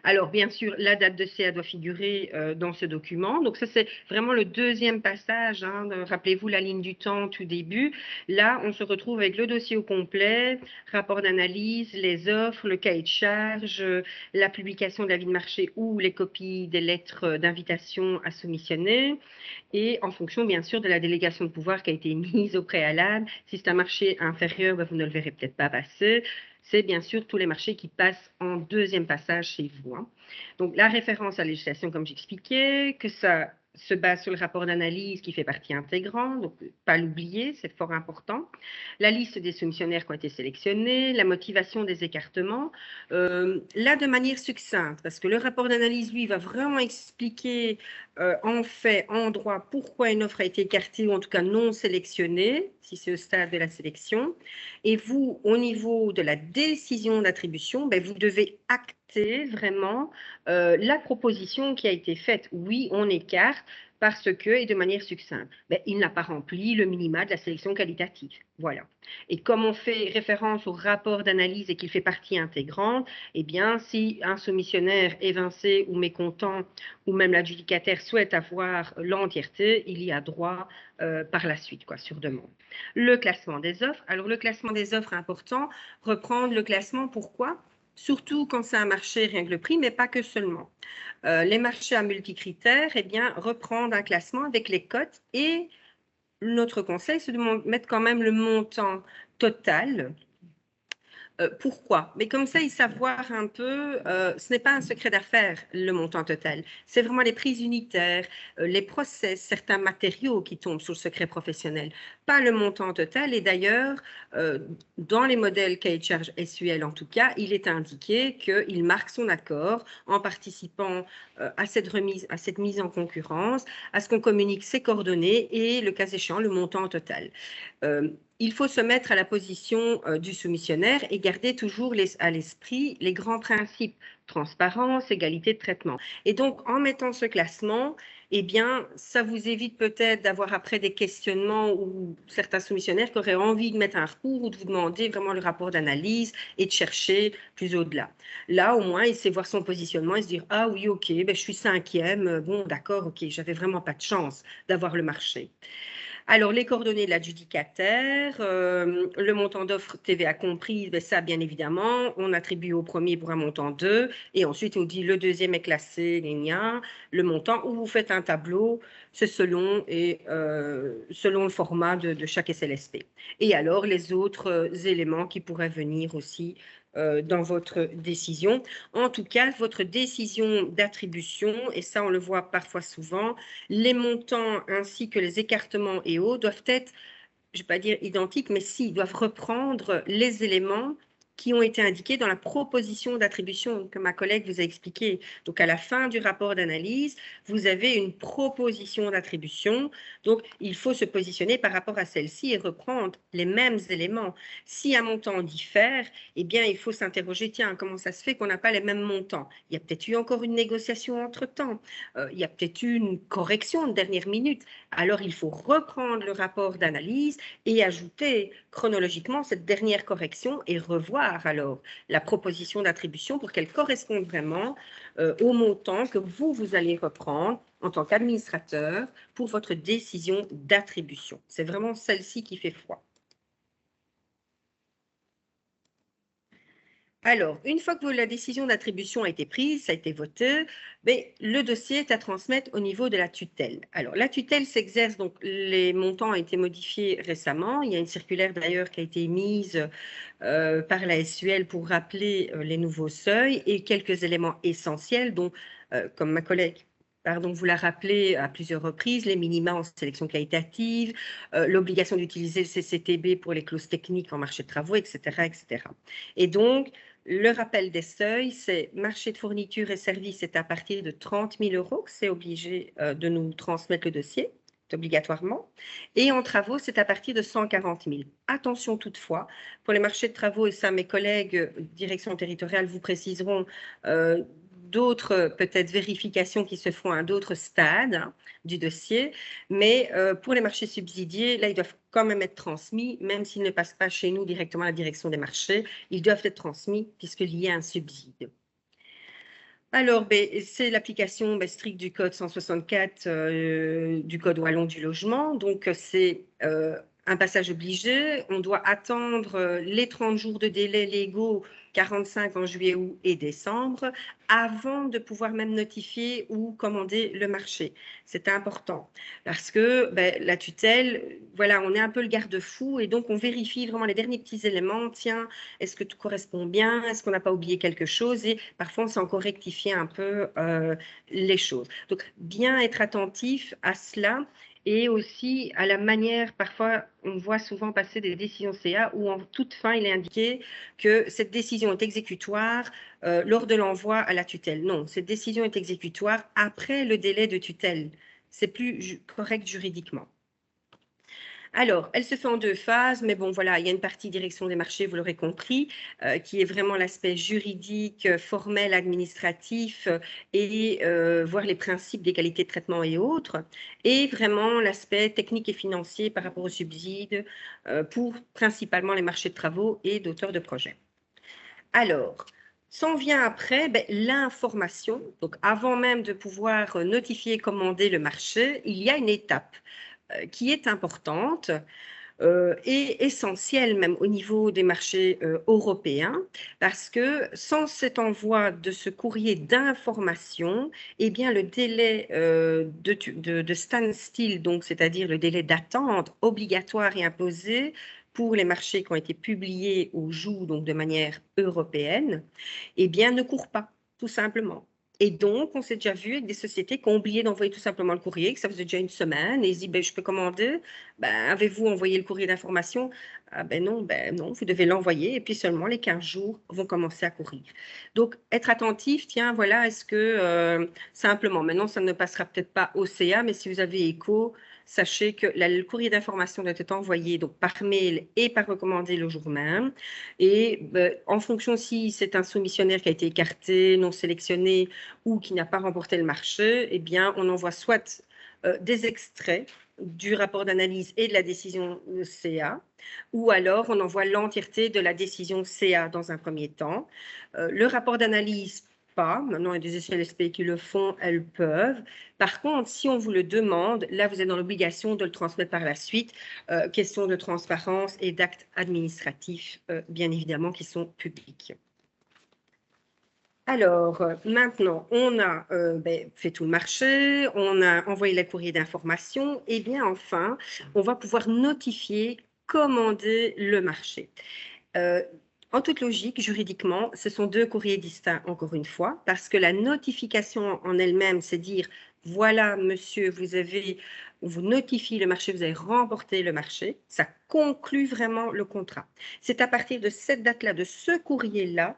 Alors, bien sûr, la date de CA doit figurer dans ce document. Donc, ça, c'est vraiment le deuxième passage. Hein, rappelez-vous la ligne du temps tout début. Là, on se retrouve avec le dossier au complet, rapport d'analyse, les offres, le cahier de charge, la publication de l'avis de marché ou les copies des lettres d'invitation à soumissionner. Et en fonction, bien sûr, de la délégation de pouvoir qui a été mise au préalable. Si c'est un marché inférieur, vous ne le verrez peut-être pas passer. C'est bien sûr tous les marchés qui passent en deuxième passage chez vous. Hein. Donc, la référence à la législation, comme j'expliquais, que ça se base sur le rapport d'analyse qui fait partie intégrante, donc pas l'oublier, c'est fort important. La liste des soumissionnaires qui ont été sélectionnés, la motivation des écartements, là de manière succincte, parce que le rapport d'analyse, lui, va vraiment expliquer en fait, en droit, pourquoi une offre a été écartée ou en tout cas non sélectionnée, si c'est au stade de la sélection. Et vous, au niveau de la décision d'attribution, vous devez acter vraiment la proposition qui a été faite. Oui, on écarte parce que, et de manière succincte, il n'a pas rempli le minima de la sélection qualitative. Voilà. Et comme on fait référence au rapport d'analyse et qu'il fait partie intégrante, eh bien, si un soumissionnaire évincé ou mécontent, ou même l'adjudicataire souhaite avoir l'entièreté, il y a droit par la suite, sur demande. Le classement des offres. Alors, le classement des offres est important. Reprendre le classement, pourquoi ? Surtout quand c'est un marché rien que le prix, mais pas que seulement. Les marchés à multicritères, eh bien, reprendre un classement avec les cotes et notre conseil, c'est de mettre quand même le montant total. Pourquoi? Mais comme ça, ils savent voir un peu, ce n'est pas un secret d'affaires, le montant total. C'est vraiment les prix unitaires, les process, certains matériaux qui tombent sous le secret professionnel, pas le montant total. Et d'ailleurs, dans les modèles cahier de charge SUL en tout cas, il est indiqué qu'il marque son accord en participant à cette remise, à cette mise en concurrence, à ce qu'on communique ses coordonnées et, le cas échéant, le montant total. Il faut se mettre à la position du soumissionnaire et garder toujours à l'esprit les grands principes, transparence, égalité de traitement. Et donc, en mettant ce classement, eh bien, ça vous évite peut-être d'avoir après des questionnements ou certains soumissionnaires qui auraient envie de mettre un recours ou de vous demander vraiment le rapport d'analyse et de chercher plus au-delà. Là, au moins, il sait voir son positionnement et se dire « Ah oui, ok, je suis 5e, bon, d'accord, ok, j'avais vraiment pas de chance d'avoir le marché. » Alors, les coordonnées de l'adjudicataire, le montant d'offre TVA comprise, ça, bien évidemment, on attribue au premier pour un montant 2, et ensuite, on dit le deuxième est classé, le montant, ou vous faites un tableau, c'est selon le format de chaque SLSP. Et alors, les autres éléments qui pourraient venir aussi dans votre décision. En tout cas, votre décision d'attribution, et ça on le voit parfois souvent, les montants ainsi que les écartements et autres doivent être, je ne vais pas dire identiques, mais si, ils doivent reprendre les éléments qui ont été indiqués dans la proposition d'attribution que ma collègue vous a expliqué. Donc, à la fin du rapport d'analyse, vous avez une proposition d'attribution. Donc, il faut se positionner par rapport à celle-ci et reprendre les mêmes éléments. Si un montant diffère, eh bien, il faut s'interroger, tiens, comment ça se fait qu'on n'a pas les mêmes montants? Il y a peut-être eu encore une négociation entre-temps. Il y a peut-être eu une correction de dernière minute. Alors, il faut reprendre le rapport d'analyse et ajouter chronologiquement cette dernière correction et revoir alors la proposition d'attribution pour qu'elle corresponde vraiment au montant que vous allez reprendre en tant qu'administrateur pour votre décision d'attribution. C'est vraiment celle-ci qui fait foi. Alors, une fois que la décision d'attribution a été prise, ça a été voté, le dossier est à transmettre au niveau de la tutelle. Alors, la tutelle s'exerce, donc les montants ont été modifiés récemment. Il y a une circulaire d'ailleurs qui a été émise par la SUL pour rappeler les nouveaux seuils et quelques éléments essentiels dont, comme ma collègue pardon, vous la rappelez à plusieurs reprises, les minima en sélection qualitative, l'obligation d'utiliser le CCTB pour les clauses techniques en marché de travaux, etc., etc. Et donc, le rappel des seuils, c'est marché de fourniture et services, c'est à partir de 30 000 € que c'est obligé de nous transmettre le dossier, obligatoirement. Et en travaux, c'est à partir de 140 000. Attention toutefois, pour les marchés de travaux, et ça mes collègues direction territoriale vous préciseront, d'autres peut-être vérifications qui se font à d'autres stades du dossier, mais pour les marchés subsidiés, là, ils doivent quand même être transmis, même s'ils ne passent pas chez nous directement à la direction des marchés, ils doivent être transmis puisqu'il y a un subside. Alors, c'est l'application stricte du code 164 du code wallon du logement. Donc, c'est un passage obligé. On doit attendre les 30 jours de délai légaux, 45 en juillet, août et décembre, avant de pouvoir même notifier ou commander le marché. C'est important parce que la tutelle, voilà, on est un peu le garde-fou et donc on vérifie vraiment les derniers petits éléments. Tiens, est-ce que tout correspond bien? Est-ce qu'on n'a pas oublié quelque chose? Et parfois, on s'est encore rectifier un peu les choses. Donc, bien être attentif à cela et aussi à la manière, parfois, on voit souvent passer des décisions CA où en toute fin, il est indiqué que cette décision est exécutoire lors de l'envoi à la tutelle. Non, cette décision est exécutoire après le délai de tutelle. C'est plus correct juridiquement. Alors, elle se fait en 2 phases, mais bon, voilà, il y a une partie direction des marchés, vous l'aurez compris, qui est vraiment l'aspect juridique, formel, administratif et voir les principes d'égalité de traitement et autres, et vraiment l'aspect technique et financier par rapport aux subsides pour principalement les marchés de travaux et d'auteurs de projets. Alors, s'en vient après l'information. Donc, avant même de pouvoir notifier et commander le marché, il y a une étape qui est importante et essentielle même au niveau des marchés européens, parce que sans cet envoi de ce courrier d'information, eh bien le délai de standstill, donc c'est-à-dire le délai d'attente obligatoire et imposé pour les marchés qui ont été publiés au jour, donc de manière européenne, eh bien ne court pas, tout simplement. Et donc, on s'est déjà vu avec des sociétés qui ont oublié d'envoyer tout simplement le courrier, que ça faisait déjà une semaine, et ils disent, je peux commander, avez-vous envoyé le courrier d'information? Ah non, vous devez l'envoyer, et puis seulement les 15 jours vont commencer à courir. Donc, être attentif, tiens, voilà, est-ce que simplement, maintenant, ça ne passera peut-être pas au CA, mais si vous avez écho, sachez que le courrier d'information doit être envoyé donc, par mail et par recommandé le jour même. Et en fonction si c'est un soumissionnaire qui a été écarté, non sélectionné ou qui n'a pas remporté le marché, eh bien, on envoie soit des extraits du rapport d'analyse et de la décision CA, ou alors on envoie l'entièreté de la décision CA dans un premier temps. Le rapport d'analyse, pas. Maintenant, il y a des SLSP qui le font, elles peuvent. Par contre, si on vous le demande, là, vous êtes dans l'obligation de le transmettre par la suite. Question de transparence et d'actes administratifs, bien évidemment, qui sont publics. Alors, maintenant, on a fait tout le marché, on a envoyé les courriers d'information, et bien enfin, on va pouvoir notifier, commander le marché. En toute logique, juridiquement, ce sont 2 courriers distincts, encore une fois, parce que la notification en elle-même, c'est dire, voilà, monsieur, vous notifie le marché, vous avez remporté le marché, ça conclut vraiment le contrat. C'est à partir de cette date-là, de ce courrier-là,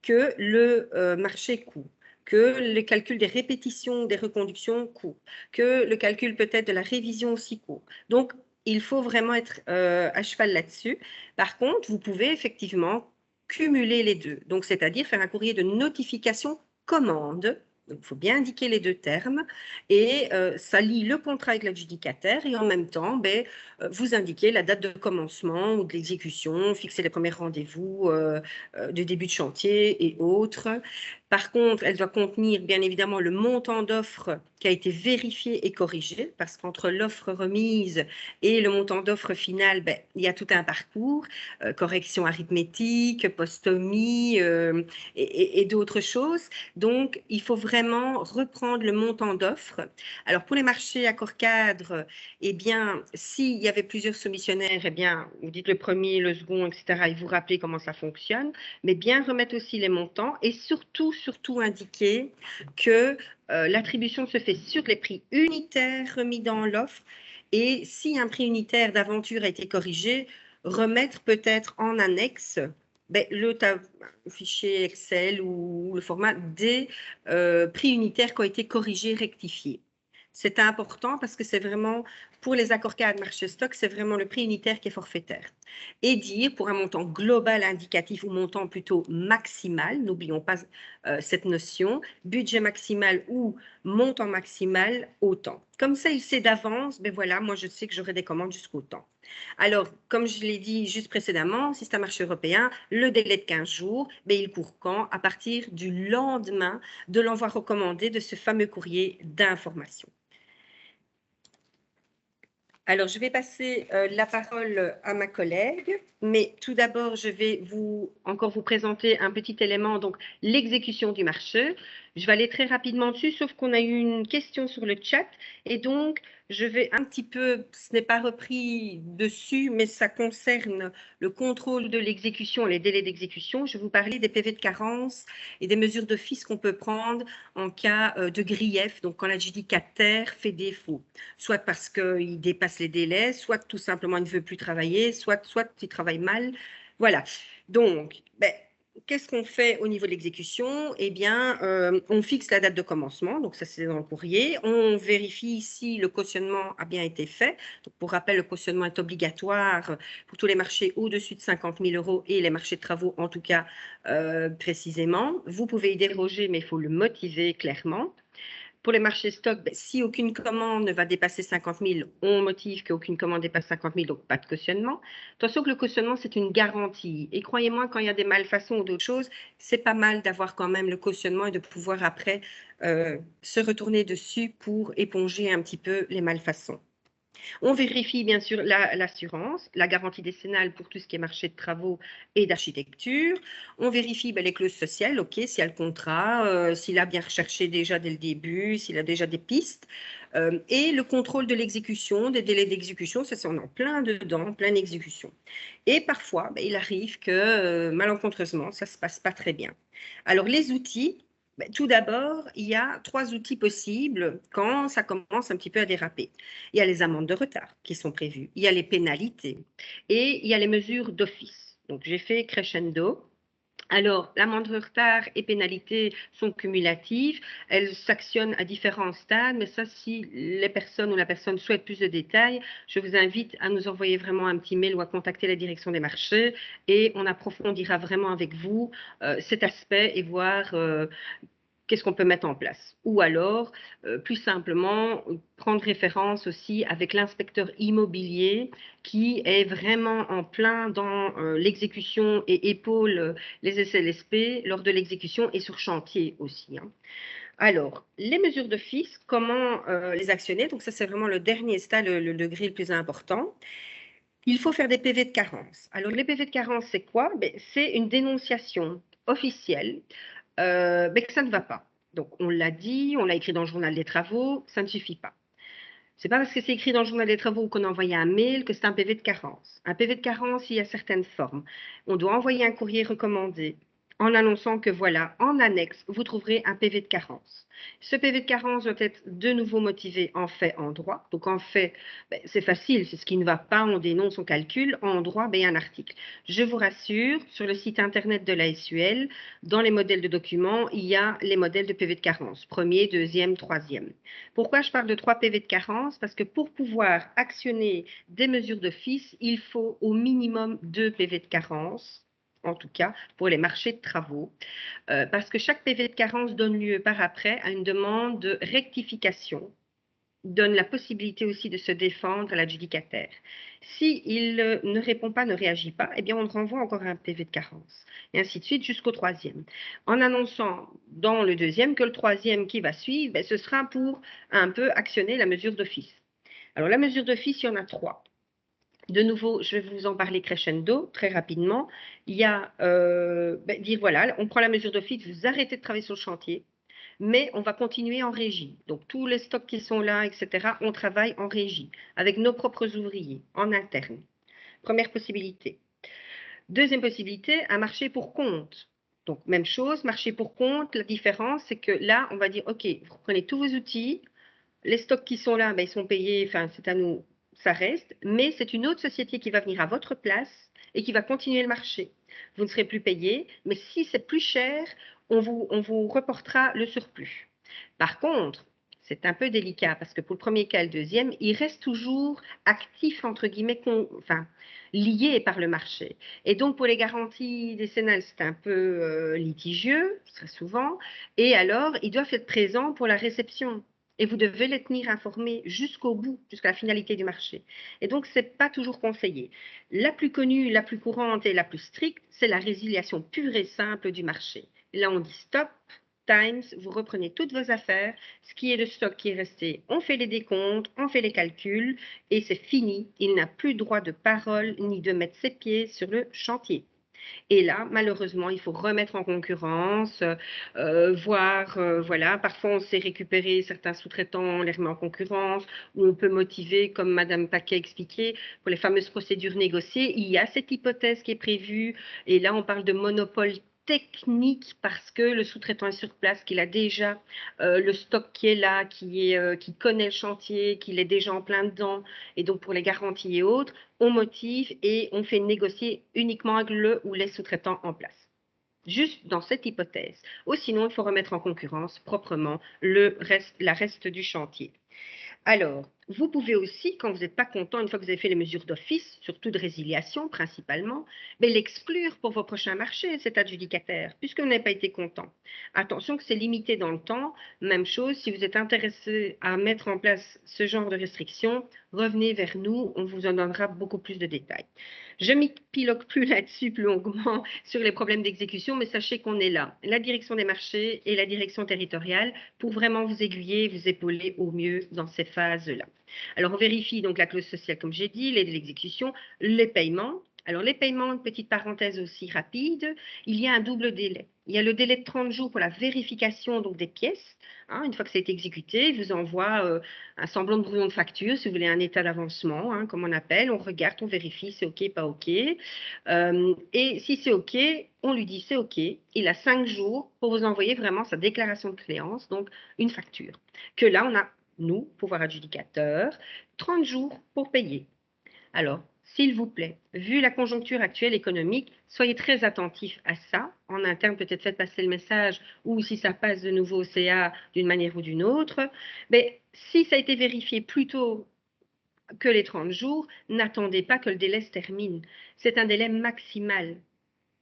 que le marché court, que le calcul des répétitions, des reconductions court, que le calcul peut-être de la révision aussi court. Donc, il faut vraiment être à cheval là-dessus. Par contre, vous pouvez effectivement cumuler les deux. Donc, c'est-à-dire faire un courrier de notification commande. Donc, il faut bien indiquer les 2 termes et ça lie le contrat avec l'adjudicataire et en même temps, vous indiquez la date de commencement ou de l'exécution, fixer les premiers rendez-vous de début de chantier et autres. Par contre, elle doit contenir bien évidemment le montant d'offre qui a été vérifié et corrigé, parce qu'entre l'offre remise et le montant d'offre final, il y a tout un parcours, correction arithmétique, postomie et d'autres choses. Donc, il faut vraiment reprendre le montant d'offre. Alors, pour les marchés accord cadre, eh bien, s'il y avait plusieurs soumissionnaires, eh bien, vous dites le premier, le second, etc., et vous rappelez comment ça fonctionne, mais bien remettre aussi les montants et surtout indiquer que l'attribution se fait sur les prix unitaires remis dans l'offre. Et si un prix unitaire d'aventure a été corrigé, remettre peut-être en annexe le fichier Excel ou le format des prix unitaires qui ont été corrigés, rectifiés. C'est important parce que c'est vraiment, pour les accords cadres marché stock, c'est vraiment le prix unitaire qui est forfaitaire. Et dire pour un montant global indicatif ou montant plutôt maximal, n'oublions pas cette notion, budget maximal ou montant maximal, autant. Comme ça, il sait d'avance, voilà, moi je sais que j'aurai des commandes jusqu'au temps. Alors, comme je l'ai dit juste précédemment, si c'est un marché européen, le délai de 15 jours, il court quand? À partir du lendemain de l'envoi recommandé de ce fameux courrier d'information. Alors, je vais passer la parole à ma collègue, mais tout d'abord, je vais encore vous présenter un petit élément, donc l'exécution du marché. Je vais aller très rapidement dessus, sauf qu'on a eu une question sur le chat, et donc je vais un petit peu, ce n'est pas repris dessus, mais ça concerne le contrôle de l'exécution, les délais d'exécution. Je vais vous parler des PV de carence et des mesures d'office qu'on peut prendre en cas de grief, donc quand l'adjudicataire fait défaut, soit parce qu'il dépasse les délais, soit tout simplement il ne veut plus travailler, soit il travaille mal. Voilà. Donc, qu'est-ce qu'on fait au niveau de l'exécution? Eh bien, on fixe la date de commencement, donc ça c'est dans le courrier. On vérifie si le cautionnement a bien été fait. Donc, pour rappel, le cautionnement est obligatoire pour tous les marchés au-dessus de 50 000 € et les marchés de travaux en tout cas précisément. Vous pouvez y déroger, mais il faut le motiver clairement. Pour les marchés stock, si aucune commande ne va dépasser 50 000, on motive qu'aucune commande dépasse 50 000, donc pas de cautionnement. Attention que le cautionnement, c'est une garantie. Et croyez-moi, quand il y a des malfaçons ou d'autres choses, c'est pas mal d'avoir quand même le cautionnement et de pouvoir après se retourner dessus pour éponger un petit peu les malfaçons. On vérifie bien sûr l'assurance, la garantie décennale pour tout ce qui est marché de travaux et d'architecture. On vérifie les clauses sociales, OK, s'il y a le contrat, s'il a bien recherché déjà dès le début, s'il a déjà des pistes. Et le contrôle de l'exécution, des délais d'exécution, ça c'est on en plein dedans, pleine exécution. Et parfois, il arrive que malencontreusement, ça ne se passe pas très bien. Alors les outils, tout d'abord, il y a 3 outils possibles quand ça commence un petit peu à déraper. Il y a les amendes de retard qui sont prévues, il y a les pénalités et il y a les mesures d'office. Donc, j'ai fait crescendo. Alors, l'amende de retard et pénalité sont cumulatives. Elles s'actionnent à différents stades, mais ça, si les personnes ou la personne souhaite plus de détails, je vous invite à nous envoyer vraiment un petit mail ou à contacter la direction des marchés et on approfondira vraiment avec vous cet aspect et voir qu'est-ce qu'on peut mettre en place. Ou alors, plus simplement, prendre référence aussi avec l'inspecteur immobilier qui est vraiment en plein dans l'exécution et épaule les SLSP lors de l'exécution et sur chantier aussi. Hein. Alors, les mesures d'office, comment les actionner? Donc ça, c'est vraiment le dernier stade, le degré le plus important. Il faut faire des PV de carence. Alors, les PV de carence, c'est quoi? C'est une dénonciation officielle que ça ne va pas. Donc, on l'a dit, on l'a écrit dans le journal des travaux, ça ne suffit pas. C'est pas parce que c'est écrit dans le journal des travaux ou qu'on a envoyé un mail que c'est un PV de carence. Un PV de carence, il y a certaines formes. On doit envoyer un courrier recommandé en annonçant que voilà, en annexe, vous trouverez un PV de carence. Ce PV de carence doit être de nouveau motivé en fait, en droit. Donc en fait, c'est facile, c'est ce qui ne va pas, on dénonce, on calcule. En droit, il y a un article. Je vous rassure, sur le site internet de la SUL, dans les modèles de documents, il y a les modèles de PV de carence, premier, deuxième, troisième. Pourquoi je parle de 3 PV de carence? Parce que pour pouvoir actionner des mesures d'office, il faut au minimum 2 PV de carence, en tout cas pour les marchés de travaux, parce que chaque PV de carence donne lieu par après à une demande de rectification, donne la possibilité aussi de se défendre à l'adjudicataire. S'il ne répond pas, ne réagit pas, eh bien on renvoie encore un PV de carence, et ainsi de suite jusqu'au troisième. En annonçant dans le deuxième que le troisième qui va suivre, ce sera pour un peu actionner la mesure d'office. Alors la mesure d'office, il y en a 3. De nouveau, je vais vous en parler crescendo très rapidement. Il y a dire voilà, on prend la mesure d'office, vous arrêtez de travailler sur le chantier, mais on va continuer en régie. Donc, tous les stocks qui sont là, etc., on travaille en régie, avec nos propres ouvriers, en interne. Première possibilité. Deuxième possibilité, un marché pour compte. Donc, même chose, marché pour compte. La différence, c'est que là, on va dire, OK, vous prenez tous vos outils, les stocks qui sont là, ben, ils sont payés, enfin, c'est à nous, ça reste, mais c'est une autre société qui va venir à votre place et qui va continuer le marché. Vous ne serez plus payé, mais si c'est plus cher, on vous reportera le surplus. Par contre, c'est un peu délicat parce que pour le premier cas et le deuxième, il reste toujours actif, entre guillemets, enfin, lié par le marché. Et donc, pour les garanties décennales, c'est un peu litigieux, très souvent. Et alors, ils doivent être présents pour la réception. Et vous devez les tenir informés jusqu'au bout, jusqu'à la finalité du marché. Et donc, ce n'est pas toujours conseillé. La plus connue, la plus courante et la plus stricte, c'est la résiliation pure et simple du marché. Et là, on dit stop, times, vous reprenez toutes vos affaires, ce qui est le stock qui est resté, on fait les décomptes, on fait les calculs, et c'est fini. Il n'a plus droit de parole ni de mettre ses pieds sur le chantier. Et là, malheureusement, il faut remettre en concurrence, voir, voilà, parfois on sait récupérer certains sous-traitants, on les remet en concurrence, ou on peut motiver, comme Madame Paquet expliquait, pour les fameuses procédures négociées, il y a cette hypothèse qui est prévue, et là on parle de monopole technique parce que le sous-traitant est sur place, qu'il a déjà le stock qui est là, qui connaît le chantier, qu'il est déjà en plein dedans, et donc pour les garanties et autres, on motive et on fait négocier uniquement avec le ou les sous-traitants en place. Juste dans cette hypothèse. Ou sinon, il faut remettre en concurrence proprement la reste du chantier. Alors, vous pouvez aussi, quand vous n'êtes pas content, une fois que vous avez fait les mesures d'office, surtout de résiliation principalement, mais l'exclure pour vos prochains marchés, cet adjudicataire, puisque vous n'avez pas été content. Attention que c'est limité dans le temps. Même chose, si vous êtes intéressé à mettre en place ce genre de restrictions, revenez vers nous, on vous en donnera beaucoup plus de détails. Je ne m'épilogue plus là-dessus plus longuement sur les problèmes d'exécution, mais sachez qu'on est là, la direction des marchés et la direction territoriale, pour vraiment vous aiguiller, vous épauler au mieux dans ces phases-là. Alors, on vérifie donc la clause sociale, comme j'ai dit, l'exécution, les paiements. Alors, les paiements, une petite parenthèse aussi rapide, il y a un double délai. Il y a le délai de 30 jours pour la vérification donc, des pièces. Hein, une fois que ça a été exécuté, il vous envoie un semblant de brouillon de facture, si vous voulez un état d'avancement, hein, comme on appelle. On regarde, on vérifie, c'est OK, pas OK. Et si c'est OK, on lui dit c'est OK. Il a 5 jours pour vous envoyer vraiment sa déclaration de créance, donc une facture. Que là, on a, nous, pouvoir adjudicateur, 30 jours pour payer. Alors, s'il vous plaît, vu la conjoncture actuelle économique, soyez très attentifs à ça. En interne, peut-être faites passer le message ou si ça passe de nouveau au CA d'une manière ou d'une autre. Mais si ça a été vérifié plus tôt que les 30 jours, n'attendez pas que le délai se termine. C'est un délai maximal.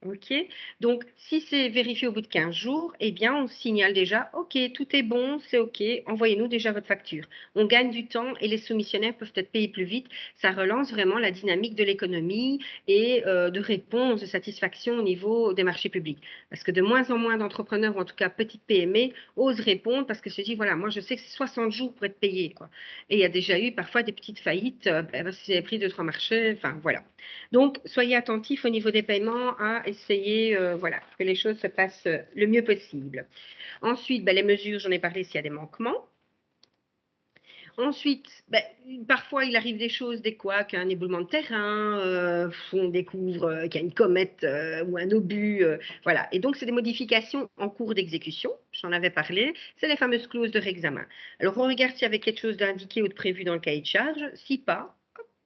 OK. Donc, si c'est vérifié au bout de 15 jours, eh bien, on signale déjà, OK, tout est bon, c'est OK, envoyez-nous déjà votre facture. On gagne du temps et les soumissionnaires peuvent être payés plus vite. Ça relance vraiment la dynamique de l'économie et de réponse, de satisfaction au niveau des marchés publics. Parce que de moins en moins d'entrepreneurs, ou en tout cas petites PME, osent répondre parce que se disent, voilà, moi je sais que c'est 60 jours pour être payé, quoi. Et il y a déjà eu parfois des petites faillites parce qu'ils avaient pris 2-3 marchés, enfin voilà. Donc, soyez attentifs au niveau des paiements à essayer voilà, que les choses se passent le mieux possible. Ensuite, ben, les mesures, j'en ai parlé s'il y a des manquements. Ensuite, ben, parfois il arrive des choses, des couacs, un éboulement de terrain, on découvre qu'il y a une comète ou un obus, voilà. Et donc, c'est des modifications en cours d'exécution, j'en avais parlé, c'est les fameuses clauses de réexamen. Alors, on regarde s'il y avait quelque chose d'indiqué ou de prévu dans le cahier de charge, si pas,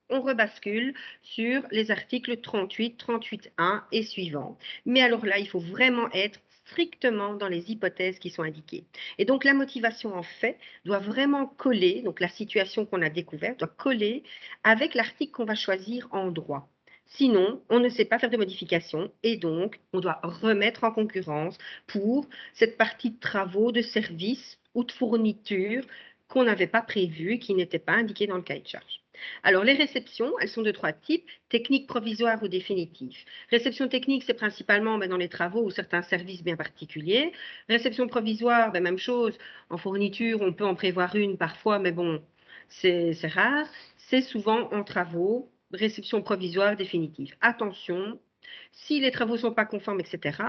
on rebascule sur les articles 38, 38.1 et suivants. Mais alors là, il faut vraiment être strictement dans les hypothèses qui sont indiquées. Et donc, la motivation en fait doit vraiment coller, donc la situation qu'on a découverte doit coller avec l'article qu'on va choisir en droit. Sinon, on ne sait pas faire de modifications et donc on doit remettre en concurrence pour cette partie de travaux, de services ou de fournitures qu'on n'avait pas prévues, qui n'étaient pas indiquées dans le cahier de charge. Alors, les réceptions, elles sont de 3 types, techniques provisoires ou définitives. Réception technique, c'est principalement dans les travaux ou certains services bien particuliers. Réception provisoire, même chose, en fourniture, on peut en prévoir une parfois, mais bon, c'est rare. C'est souvent en travaux, réception provisoire définitive. Attention, si les travaux ne sont pas conformes, etc.,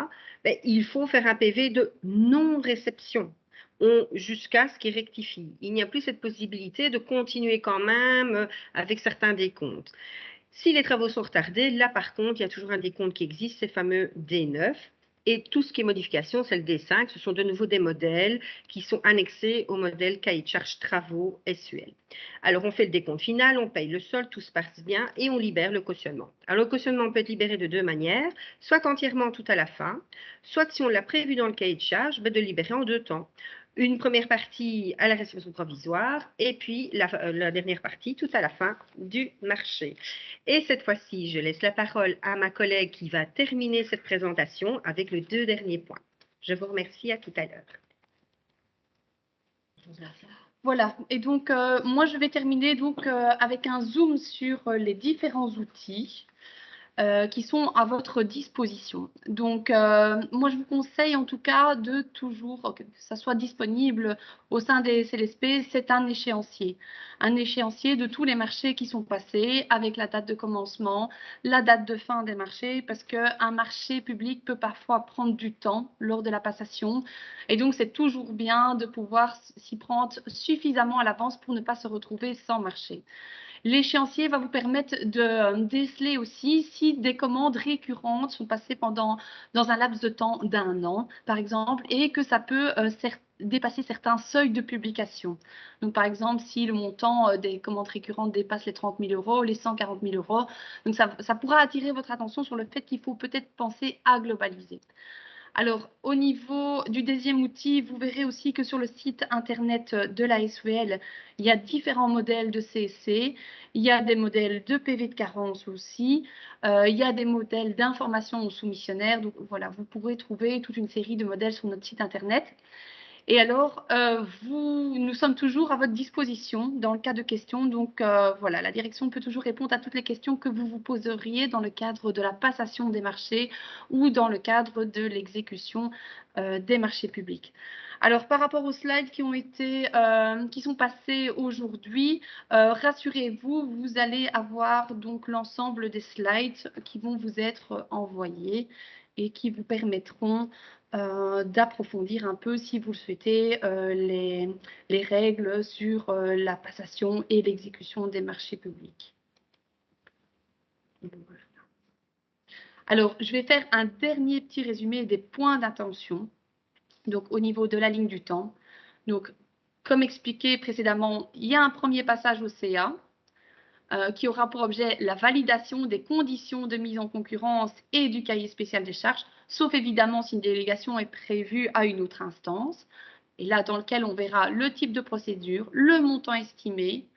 il faut faire un PV de non-réception jusqu'à ce qu'ils rectifient. Il n'y a plus cette possibilité de continuer quand même avec certains décomptes. Si les travaux sont retardés, là par contre, il y a toujours un décompte qui existe, ces fameux D9. Et tout ce qui est modification, c'est le D5. Ce sont de nouveau des modèles qui sont annexés au modèle cahier de charges travaux SUL. Alors, on fait le décompte final, on paye le solde, tout se passe bien et on libère le cautionnement. Alors, le cautionnement peut être libéré de deux manières, soit entièrement tout à la fin, soit si on l'a prévu dans le cahier de charges, de libérer en deux temps. Une première partie à la réception provisoire et puis la dernière partie tout à la fin du marché. Et cette fois-ci, je laisse la parole à ma collègue qui va terminer cette présentation avec les deux derniers points. Je vous remercie, à tout à l'heure. Voilà, et donc moi je vais terminer donc, avec un zoom sur les différents outils qui sont à votre disposition. Donc, moi, je vous conseille en tout cas de toujours que ça soit disponible au sein des CLSP. C'est un échéancier de tous les marchés qui sont passés avec la date de commencement, la date de fin des marchés, parce qu'un marché public peut parfois prendre du temps lors de la passation. Et donc, c'est toujours bien de pouvoir s'y prendre suffisamment à l'avance pour ne pas se retrouver sans marché. L'échéancier va vous permettre de déceler aussi si des commandes récurrentes sont passées dans un laps de temps d'un an, par exemple, et que ça peut dépasser certains seuils de publication. Donc, par exemple, si le montant des commandes récurrentes dépasse les 30 000 euros, les 140 000 euros, donc ça pourra attirer votre attention sur le fait qu'il faut peut-être penser à globaliser. Alors, au niveau du deuxième outil, vous verrez aussi que sur le site internet de la SUL, il y a différents modèles de CSC, il y a des modèles de PV de carence aussi, il y a des modèles d'information aux soumissionnaires. Donc voilà, vous pourrez trouver toute une série de modèles sur notre site internet. Et alors, nous sommes toujours à votre disposition dans le cas de questions. Donc, voilà, la direction peut toujours répondre à toutes les questions que vous vous poseriez dans le cadre de la passation des marchés ou dans le cadre de l'exécution des marchés publics. Alors, par rapport aux slides qui sont passés aujourd'hui, rassurez-vous, vous allez avoir donc l'ensemble des slides qui vont vous être envoyés et qui vous permettront d'approfondir un peu, si vous le souhaitez, les règles sur la passation et l'exécution des marchés publics. Alors, je vais faire un dernier petit résumé des points d'attention. Donc, au niveau de la ligne du temps. Donc, comme expliqué précédemment, il y a un premier passage au CA qui aura pour objet la validation des conditions de mise en concurrence et du cahier spécial des charges, sauf évidemment si une délégation est prévue à une autre instance, et là dans lequel on verra le type de procédure, le montant estimé.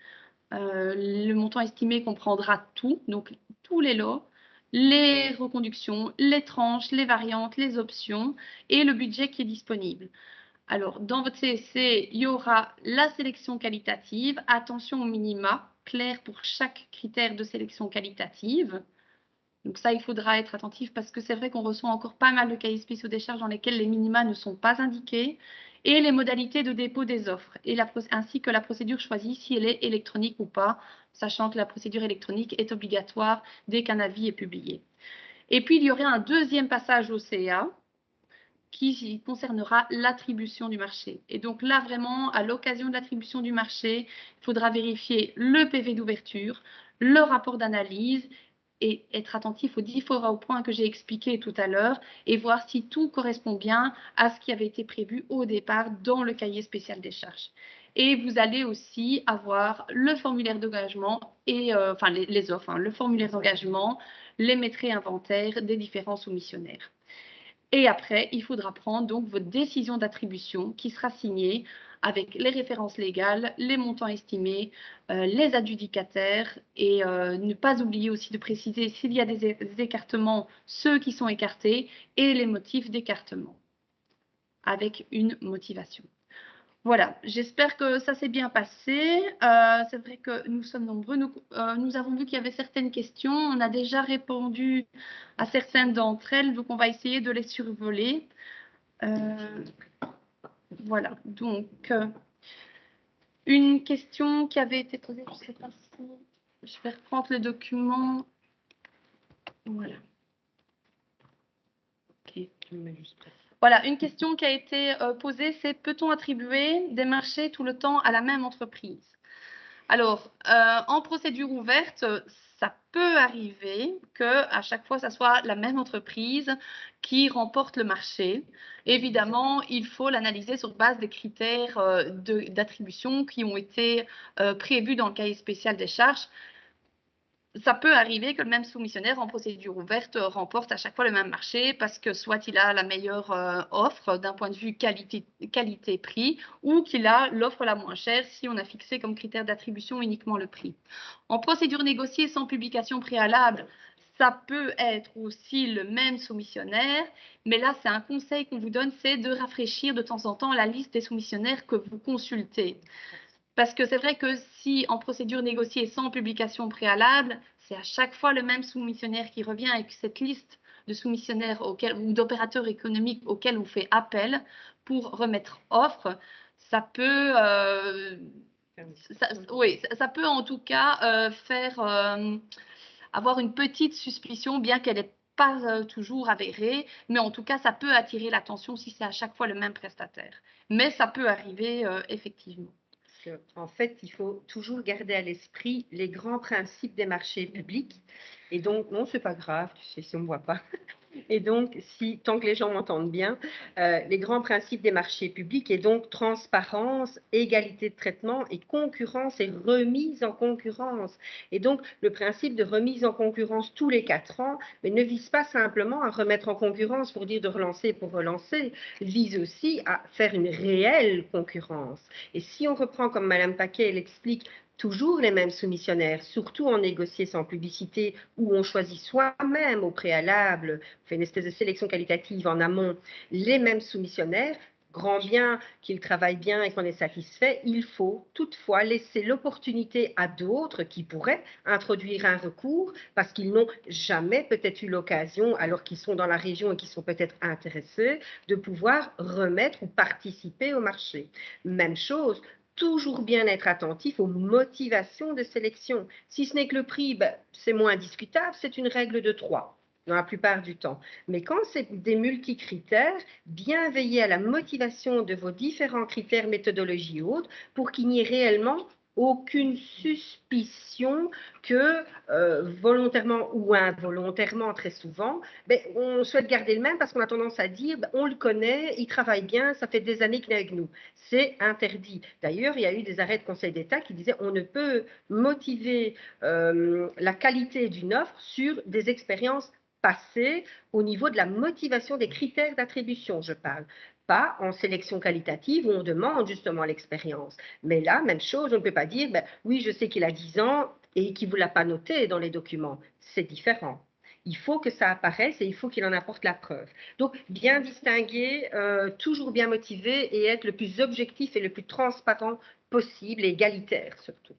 Le montant estimé comprendra tout, donc tous les lots, les reconductions, les tranches, les variantes, les options et le budget qui est disponible. Alors, dans votre CSC, il y aura la sélection qualitative. Attention aux minima, clair pour chaque critère de sélection qualitative. Donc ça, il faudra être attentif parce que c'est vrai qu'on reçoit encore pas mal de cahiers spéciaux des charges dans lesquels les minima ne sont pas indiqués et les modalités de dépôt des offres, ainsi que la procédure choisie, si elle est électronique ou pas, sachant que la procédure électronique est obligatoire dès qu'un avis est publié. Et puis, il y aurait un deuxième passage au CA qui concernera l'attribution du marché. Et donc là, vraiment, à l'occasion de l'attribution du marché, il faudra vérifier le PV d'ouverture, le rapport d'analyse et être attentif aux différents points que j'ai expliqués tout à l'heure et voir si tout correspond bien à ce qui avait été prévu au départ dans le cahier spécial des charges. Et vous allez aussi avoir le formulaire d'engagement et enfin les offres, le formulaire d'engagement, les maîtres inventaires des différents soumissionnaires. Et après, il faudra prendre donc votre décision d'attribution qui sera signée avec les références légales, les montants estimés, les adjudicataires et ne pas oublier aussi de préciser s'il y a des écartements, ceux qui sont écartés et les motifs d'écartement avec une motivation. Voilà, j'espère que ça s'est bien passé. C'est vrai que nous sommes nombreux. Nous avons vu qu'il y avait certaines questions. On a déjà répondu à certaines d'entre elles, donc on va essayer de les survoler. Voilà, donc une question qui avait été posée, je ne sais pas si je vais reprendre le document. Voilà. Ok. Voilà, une question qui a été posée, c'est peut-on attribuer des marchés tout le temps à la même entreprise? Alors, en procédure ouverte, ça peut arriver qu'à chaque fois, ça soit la même entreprise qui remporte le marché. Évidemment, il faut l'analyser sur base des critères d'attribution qui ont été prévus dans le cahier spécial des charges. Ça peut arriver que le même soumissionnaire en procédure ouverte remporte à chaque fois le même marché parce que soit il a la meilleure offre d'un point de vue qualité-prix ou qu'il a l'offre la moins chère si on a fixé comme critère d'attribution uniquement le prix. En procédure négociée sans publication préalable, ça peut être aussi le même soumissionnaire, mais là, c'est un conseil qu'on vous donne, c'est de rafraîchir de temps en temps la liste des soumissionnaires que vous consultez. Parce que c'est vrai que si en procédure négociée sans publication préalable, c'est à chaque fois le même soumissionnaire qui revient avec cette liste de soumissionnaires ou d'opérateurs économiques auxquels on fait appel pour remettre offre, ça peut, ça peut en tout cas faire avoir une petite suspicion, bien qu'elle n'est pas toujours avérée, mais en tout cas, ça peut attirer l'attention si c'est à chaque fois le même prestataire. Mais ça peut arriver effectivement. En fait, il faut toujours garder à l'esprit les grands principes des marchés publics. Et donc, non, c'est pas grave, tu sais, si on ne me voit pas. Et donc, tant que les gens m'entendent bien, les grands principes des marchés publics et donc transparence, égalité de traitement et concurrence et remise en concurrence. Et donc, le principe de remise en concurrence tous les 4 ans, mais ne vise pas simplement à remettre en concurrence pour dire de relancer pour relancer, vise aussi à faire une réelle concurrence. Et si on reprend comme Madame Paquet l'explique, toujours les mêmes soumissionnaires, surtout en négocié sans publicité, où on choisit soi-même au préalable, on fait une espèce de sélection qualitative en amont, les mêmes soumissionnaires, grand bien qu'ils travaillent bien et qu'on est satisfait, il faut toutefois laisser l'opportunité à d'autres qui pourraient introduire un recours parce qu'ils n'ont jamais peut-être eu l'occasion, alors qu'ils sont dans la région et qu'ils sont peut-être intéressés, de pouvoir remettre ou participer au marché. Même chose, toujours bien être attentif aux motivations de sélection. Si ce n'est que le prix, c'est moins discutable, c'est une règle de 3 dans la plupart du temps. Mais quand c'est des multicritères, bien veiller à la motivation de vos différents critères, méthodologies ou autres, pour qu'il n'y ait réellement aucune suspicion que volontairement ou involontairement, très souvent, on souhaite garder le même parce qu'on a tendance à dire on le connaît, il travaille bien, ça fait des années qu'il est avec nous. C'est interdit. D'ailleurs, il y a eu des arrêts de Conseil d'État qui disaient on ne peut motiver la qualité d'une offre sur des expériences passées au niveau de la motivation des critères d'attribution, je parle. Pas en sélection qualitative où on demande justement l'expérience. Mais là, même chose, on ne peut pas dire, oui, je sais qu'il a 10 ans et qu'il ne vous l'a pas noté dans les documents. C'est différent. Il faut que ça apparaisse et il faut qu'il en apporte la preuve. Donc, bien distinguer, toujours bien motivé et être le plus objectif et le plus transparent possible et égalitaire surtout.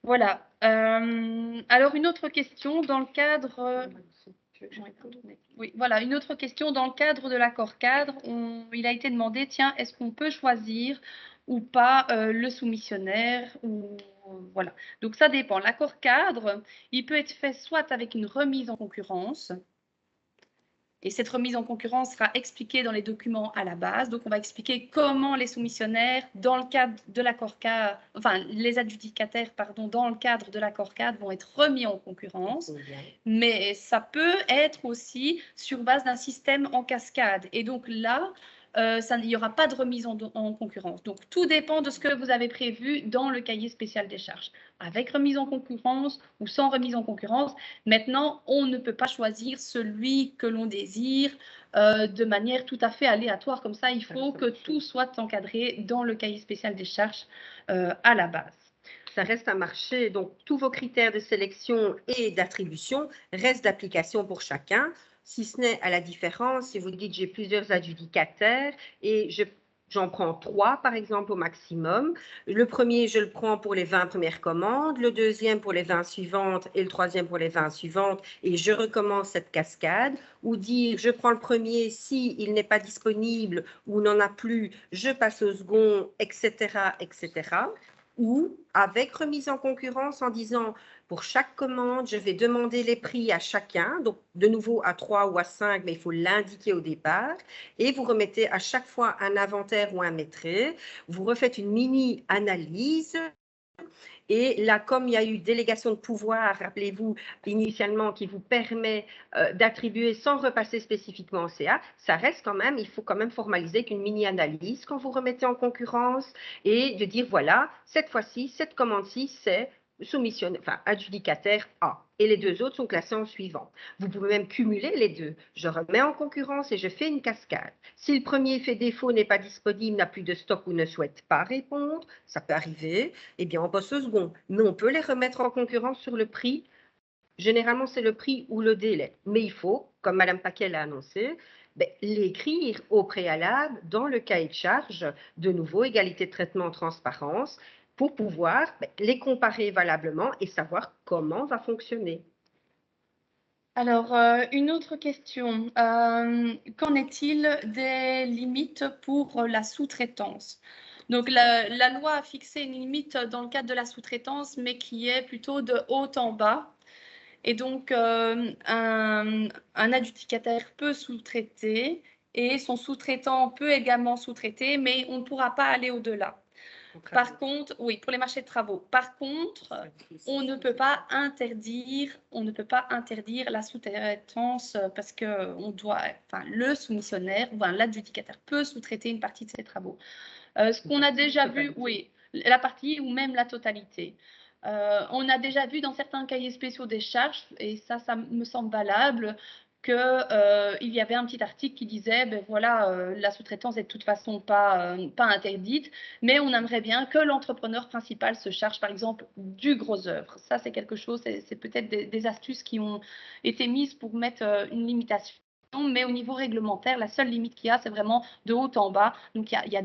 Voilà. Alors, une autre question dans le cadre... Oui, voilà, une autre question dans le cadre de l'accord cadre. Il a été demandé, tiens, est-ce qu'on peut choisir ou pas le soumissionnaire ou voilà. Donc, ça dépend. L'accord cadre, il peut être fait soit avec une remise en concurrence, et cette remise en concurrence sera expliquée dans les documents à la base. Donc, on va expliquer comment les soumissionnaires, dans le cadre de l'accord cadre, enfin, les adjudicataires, pardon, dans le cadre de l'accord cadre, vont être remis en concurrence. Mais ça peut être aussi sur base d'un système en cascade. Et donc là, il n'y aura pas de remise en concurrence. Donc, tout dépend de ce que vous avez prévu dans le cahier spécial des charges, avec remise en concurrence ou sans remise en concurrence. Maintenant, on ne peut pas choisir celui que l'on désire de manière tout à fait aléatoire. Comme ça, il faut que tout soit encadré dans le cahier spécial des charges à la base. Ça reste un marché, donc tous vos critères de sélection et d'attribution restent d'application pour chacun, si ce n'est à la différence, si vous dites j'ai plusieurs adjudicataires et j'en prends 3 par exemple au maximum. Le premier, je le prends pour les 20 premières commandes, le deuxième pour les 20 suivantes et le troisième pour les 20 suivantes et je recommence cette cascade. Ou dire je prends le premier, si il n'est pas disponible ou n'en a plus, je passe au second, etc., etc. Ou avec remise en concurrence en disant pour chaque commande, je vais demander les prix à chacun, donc de nouveau à 3 ou à 5, mais il faut l'indiquer au départ, et vous remettez à chaque fois un inventaire ou un maîtrise, vous refaites une mini-analyse Et là, comme il y a eu délégation de pouvoir, rappelez-vous, initialement, qui vous permet d'attribuer sans repasser spécifiquement au CA, ça reste quand même, il faut quand même formaliser qu'une mini-analyse quand vous remettez en concurrence et de dire, voilà, cette fois-ci, cette commande-ci, c'est adjudicataire A. Et les deux autres sont classés en suivant. Vous pouvez même cumuler les deux. Je remets en concurrence et je fais une cascade. Si le premier fait défaut, n'est pas disponible, n'a plus de stock ou ne souhaite pas répondre, ça peut arriver, eh bien on passe au second. Mais on peut les remettre en concurrence sur le prix. Généralement, c'est le prix ou le délai. Mais il faut, comme Mme Paquet l'a annoncé, l'écrire au préalable dans le cahier de charge, de nouveau, égalité de traitement, transparence, pour pouvoir les comparer valablement et savoir comment va fonctionner. Alors, une autre question. Qu'en est-il des limites pour la sous-traitance? Donc, la loi a fixé une limite dans le cadre de la sous-traitance, mais qui est plutôt de haut en bas. Et donc, un adjudicataire peut sous-traiter et son sous-traitant peut également sous-traiter, mais on ne pourra pas aller au-delà. Par contre, oui, pour les marchés de travaux. Par contre, on ne peut pas interdire la sous-traitance parce que le soumissionnaire, l'adjudicataire peut sous-traiter une partie de ses travaux. Ce qu'on a déjà vu, oui, la partie ou même la totalité. On a déjà vu dans certains cahiers spéciaux des charges, et ça me semble valable, qu'il y avait un petit article qui disait, ben voilà, la sous-traitance est de toute façon pas interdite, mais on aimerait bien que l'entrepreneur principal se charge, par exemple, du gros œuvre. Ça, c'est quelque chose, c'est peut-être des astuces qui ont été mises pour mettre une limitation. Mais au niveau réglementaire, la seule limite qu'il y a, c'est vraiment de haut en bas. Donc, il y a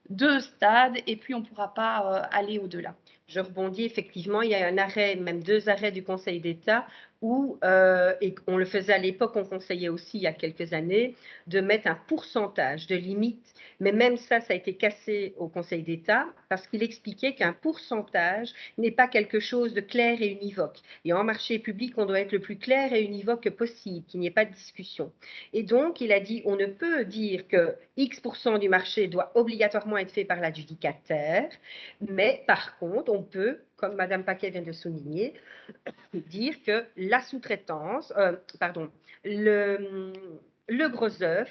deux stades et puis on ne pourra pas aller au-delà. Je rebondis, effectivement, il y a un arrêt, même 2 arrêts du Conseil d'État où, et on le faisait à l'époque, on conseillait aussi il y a quelques années, de mettre un pourcentage de limite. Mais même ça a été cassé au Conseil d'État parce qu'il expliquait qu'un pourcentage n'est pas quelque chose de clair et univoque. Et en marché public, on doit être le plus clair et univoque que possible, qu'il n'y ait pas de discussion. Et donc, il a dit, on ne peut dire que X% du marché doit obligatoirement être fait par l'adjudicataire, mais par contre, on peut, comme Mme Paquet vient de souligner, dire que la sous-traitance, le gros œuvre,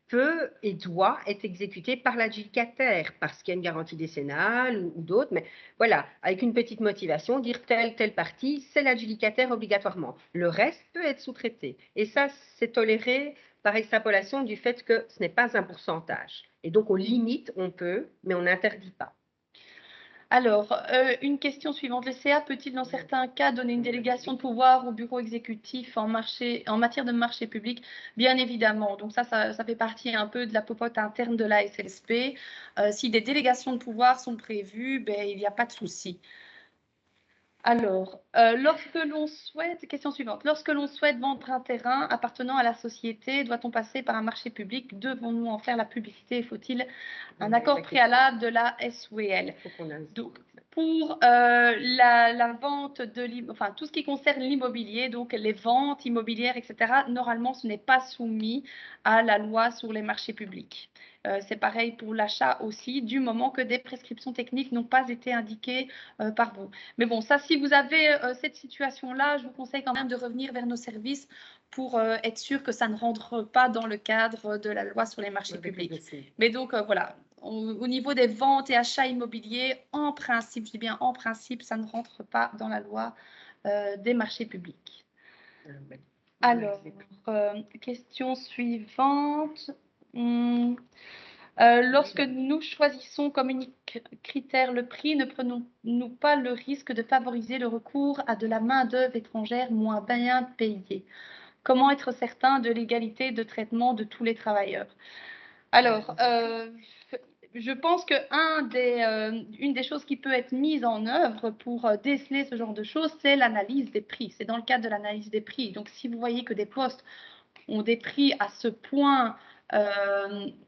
peut et doit être exécuté par l'adjudicataire parce qu'il y a une garantie décennale ou d'autres, mais voilà, avec une petite motivation, dire telle partie, c'est l'adjudicataire obligatoirement. Le reste peut être sous-traité. Et ça, c'est toléré par extrapolation du fait que ce n'est pas un pourcentage. Et donc, on limite, on peut, mais on n'interdit pas. Alors, une question suivante. Le CA peut-il, dans certains cas, donner une délégation de pouvoir au bureau exécutif en matière de marché public? Bien évidemment. Donc, ça fait partie un peu de la popote interne de la SLSP. Si des délégations de pouvoir sont prévues, ben, il n'y a pas de souci. Alors, question suivante. Lorsque l'on souhaite vendre un terrain appartenant à la société, doit-on passer par un marché public? Devons-nous en faire la publicité? Faut-il un accord préalable de la SWL? Donc, pour la vente tout ce qui concerne l'immobilier, donc les ventes immobilières, etc., normalement, ce n'est pas soumis à la loi sur les marchés publics. C'est pareil pour l'achat aussi, du moment que des prescriptions techniques n'ont pas été indiquées par vous. Mais bon, ça, si vous avez cette situation-là, je vous conseille quand même de revenir vers nos services pour être sûr que ça ne rentre pas dans le cadre de la loi sur les marchés publics. Mais donc, voilà, au niveau des ventes et achats immobiliers, en principe, je dis bien en principe, ça ne rentre pas dans la loi des marchés publics. Alors, question suivante. Lorsque nous choisissons comme unique critère le prix, ne prenons-nous pas le risque de favoriser le recours à de la main-d'œuvre étrangère moins bien payée? Comment être certain de l'égalité de traitement de tous les travailleurs? Alors, je pense qu'une des choses qui peut être mise en œuvre pour déceler ce genre de choses, c'est l'analyse des prix. C'est dans le cadre de l'analyse des prix. Donc, si vous voyez que des postes ont des prix à ce point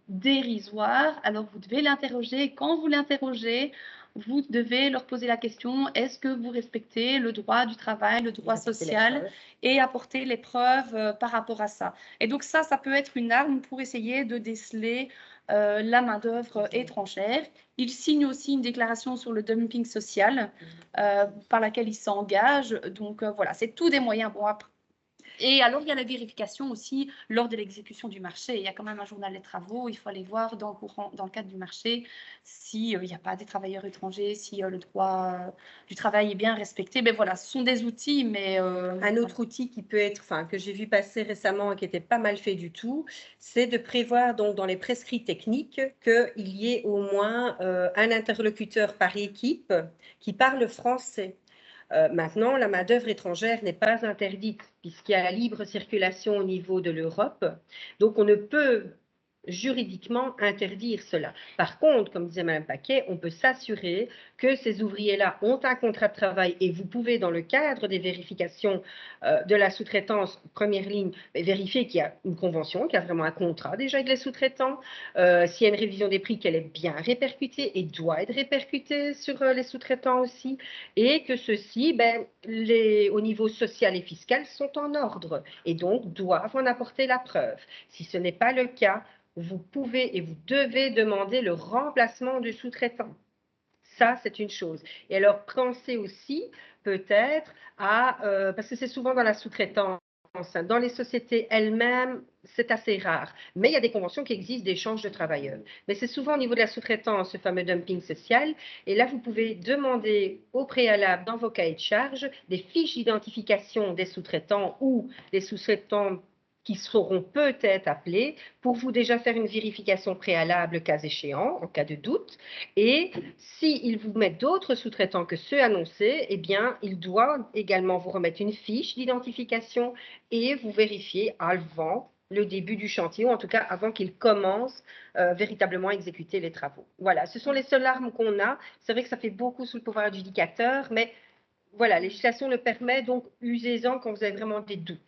dérisoires, alors vous devez l'interroger. Quand vous l'interrogez, vous devez leur poser la question, est-ce que vous respectez le droit du travail, le droit social, et apporter les preuves par rapport à ça. Et donc ça peut être une arme pour essayer de déceler la main-d'œuvre étrangère. Il signe aussi une déclaration sur le dumping social par laquelle il s'engage. Donc voilà, c'est tous des moyens. Bon, après, et alors, il y a la vérification aussi lors de l'exécution du marché. Il y a quand même un journal des travaux. Il faut aller voir dans le cadre du marché s'il n'y a pas des travailleurs étrangers, si le droit du travail est bien respecté. Mais voilà, ce sont des outils. Mais un autre outil qui peut être, que j'ai vu passer récemment et qui n'était pas mal fait du tout, c'est de prévoir donc dans les prescrits techniques qu'il y ait au moins un interlocuteur par équipe qui parle français. Maintenant, la main-d'œuvre étrangère n'est pas interdite puisqu'il y a la libre circulation au niveau de l'Europe. Donc, on ne peut juridiquement interdire cela. Par contre, comme disait Mme Paquet, on peut s'assurer que ces ouvriers-là ont un contrat de travail et vous pouvez, dans le cadre des vérifications de la sous-traitance première ligne, vérifier qu'il y a une convention, qu'il y a vraiment un contrat déjà avec les sous-traitants, s'il y a une révision des prix, qu'elle est bien répercutée et doit être répercutée sur les sous-traitants aussi, et que ceux-ci, au niveau social et fiscal, sont en ordre et donc doivent en apporter la preuve. Si ce n'est pas le cas, vous pouvez et vous devez demander le remplacement du sous-traitant. Ça, c'est une chose. Et alors, pensez aussi peut-être à, parce que c'est souvent dans la sous-traitance, dans les sociétés elles-mêmes, c'est assez rare. Mais il y a des conventions qui existent d'échange de travailleurs. Mais c'est souvent au niveau de la sous-traitance, ce fameux dumping social. Et là, vous pouvez demander au préalable dans vos cahiers de charges des fiches d'identification des sous-traitants ou des sous-traitants qui seront peut-être appelés pour vous déjà faire une vérification préalable cas échéant, en cas de doute. Et s'ils vous mettent d'autres sous-traitants que ceux annoncés, eh bien, ils doivent également vous remettre une fiche d'identification et vous vérifier avant le début du chantier, ou en tout cas avant qu'ils commencent véritablement à exécuter les travaux. Voilà, ce sont les seules armes qu'on a. C'est vrai que ça fait beaucoup sous le pouvoir adjudicateur, mais voilà, la législation le permet, donc usez-en quand vous avez vraiment des doutes.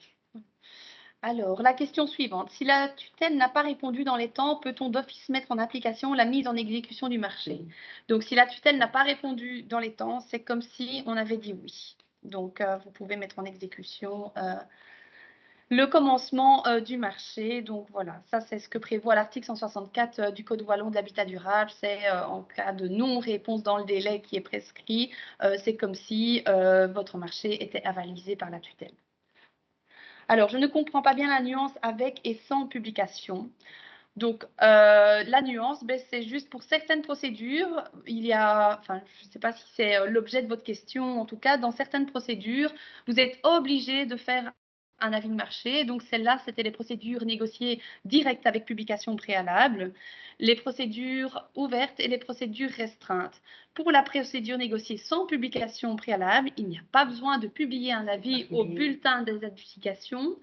Alors, la question suivante. Si la tutelle n'a pas répondu dans les temps, peut-on d'office mettre en application la mise en exécution du marché? Donc, si la tutelle n'a pas répondu dans les temps, c'est comme si on avait dit oui. Donc, vous pouvez mettre en exécution le commencement du marché. Donc, voilà, ça, c'est ce que prévoit l'article 164 du Code wallon de l'habitat durable. C'est en cas de non-réponse dans le délai qui est prescrit, c'est comme si votre marché était avalisé par la tutelle. Alors, je ne comprends pas bien la nuance avec et sans publication. Donc, la nuance, c'est juste pour certaines procédures, il y a, je ne sais pas si c'est l'objet de votre question, en tout cas, dans certaines procédures, vous êtes obligé de faire un avis de marché. Donc, celle-là, c'était les procédures négociées directes avec publication préalable, les procédures ouvertes et les procédures restreintes. Pour la procédure négociée sans publication préalable, il n'y a pas besoin de publier un avis au bulletin des adjudications.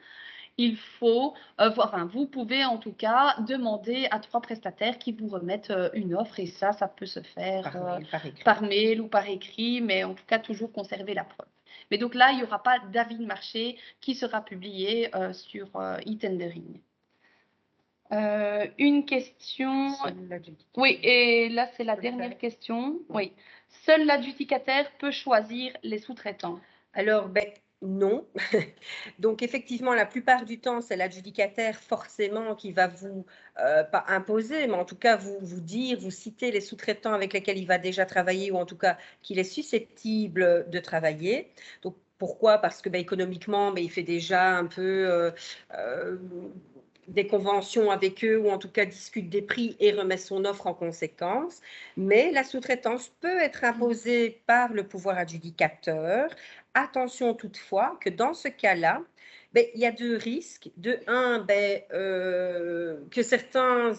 Il faut, vous pouvez en tout cas demander à 3 prestataires qui vous remettent une offre et ça peut se faire par mail ou par écrit, mais en tout cas toujours conserver la preuve. Mais donc là, il n'y aura pas d'avis de marché qui sera publié sur e-tendering. Une question. Oui, et là, c'est la dernière question. Oui. Seul l'adjudicataire peut choisir les sous-traitants. Alors, non. Donc, effectivement, la plupart du temps, c'est l'adjudicataire forcément qui va vous, pas imposer, mais en tout cas vous dire, vous citer les sous-traitants avec lesquels il va déjà travailler ou en tout cas qu'il est susceptible de travailler. Donc, pourquoi? Parce que économiquement, il fait déjà un peu des conventions avec eux ou en tout cas discute des prix et remet son offre en conséquence. Mais la sous-traitance peut être imposée par le pouvoir adjudicateur. Attention toutefois que dans ce cas-là, il y a 2 risques. De un, que certains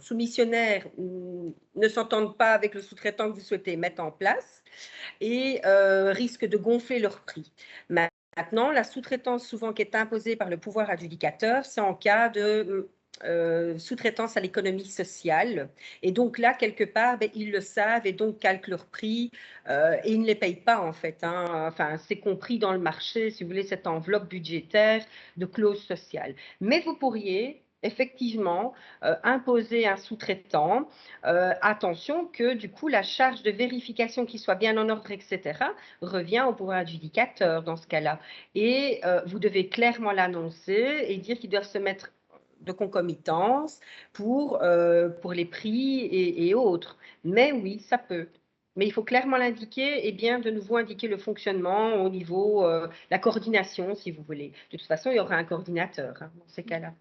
soumissionnaires ne s'entendent pas avec le sous-traitant que vous souhaitez mettre en place et risquent de gonfler leur prix. Maintenant, la sous-traitance souvent qui est imposée par le pouvoir adjudicateur, c'est en cas de sous-traitance à l'économie sociale. Et donc là, quelque part, ils le savent et donc calquent leur prix et ils ne les payent pas en fait. C'est compris dans le marché, si vous voulez, cette enveloppe budgétaire de clause sociale. Mais vous pourriez effectivement, imposer un sous-traitant, attention que du coup la charge de vérification qui soit bien en ordre, etc., revient au pouvoir adjudicateur dans ce cas-là. Et vous devez clairement l'annoncer et dire qu'ils doivent se mettre de concomitance pour les prix et autres. Mais oui, ça peut. Mais il faut clairement l'indiquer et bien de nouveau indiquer le fonctionnement au niveau, la coordination, si vous voulez. De toute façon, il y aura un coordinateur hein, dans ces cas-là.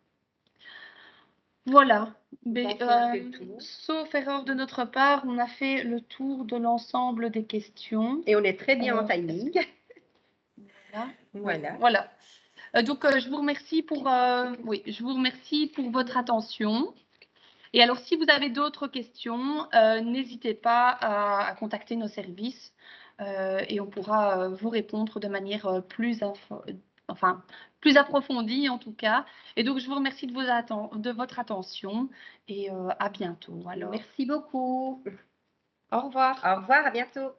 Voilà. Je Mais, pense qu'on a fait le tour. sauf erreur de notre part, on a fait le tour de l'ensemble des questions. Et on est très bien en timing. Voilà. Voilà. Donc, je vous remercie je vous remercie pour votre attention. Et alors, si vous avez d'autres questions, n'hésitez pas à contacter nos services et on pourra vous répondre de manière plus approfondie en tout cas. Et donc, je vous remercie de votre attention et à bientôt. Alors. Merci beaucoup. Au revoir. Au revoir, à bientôt.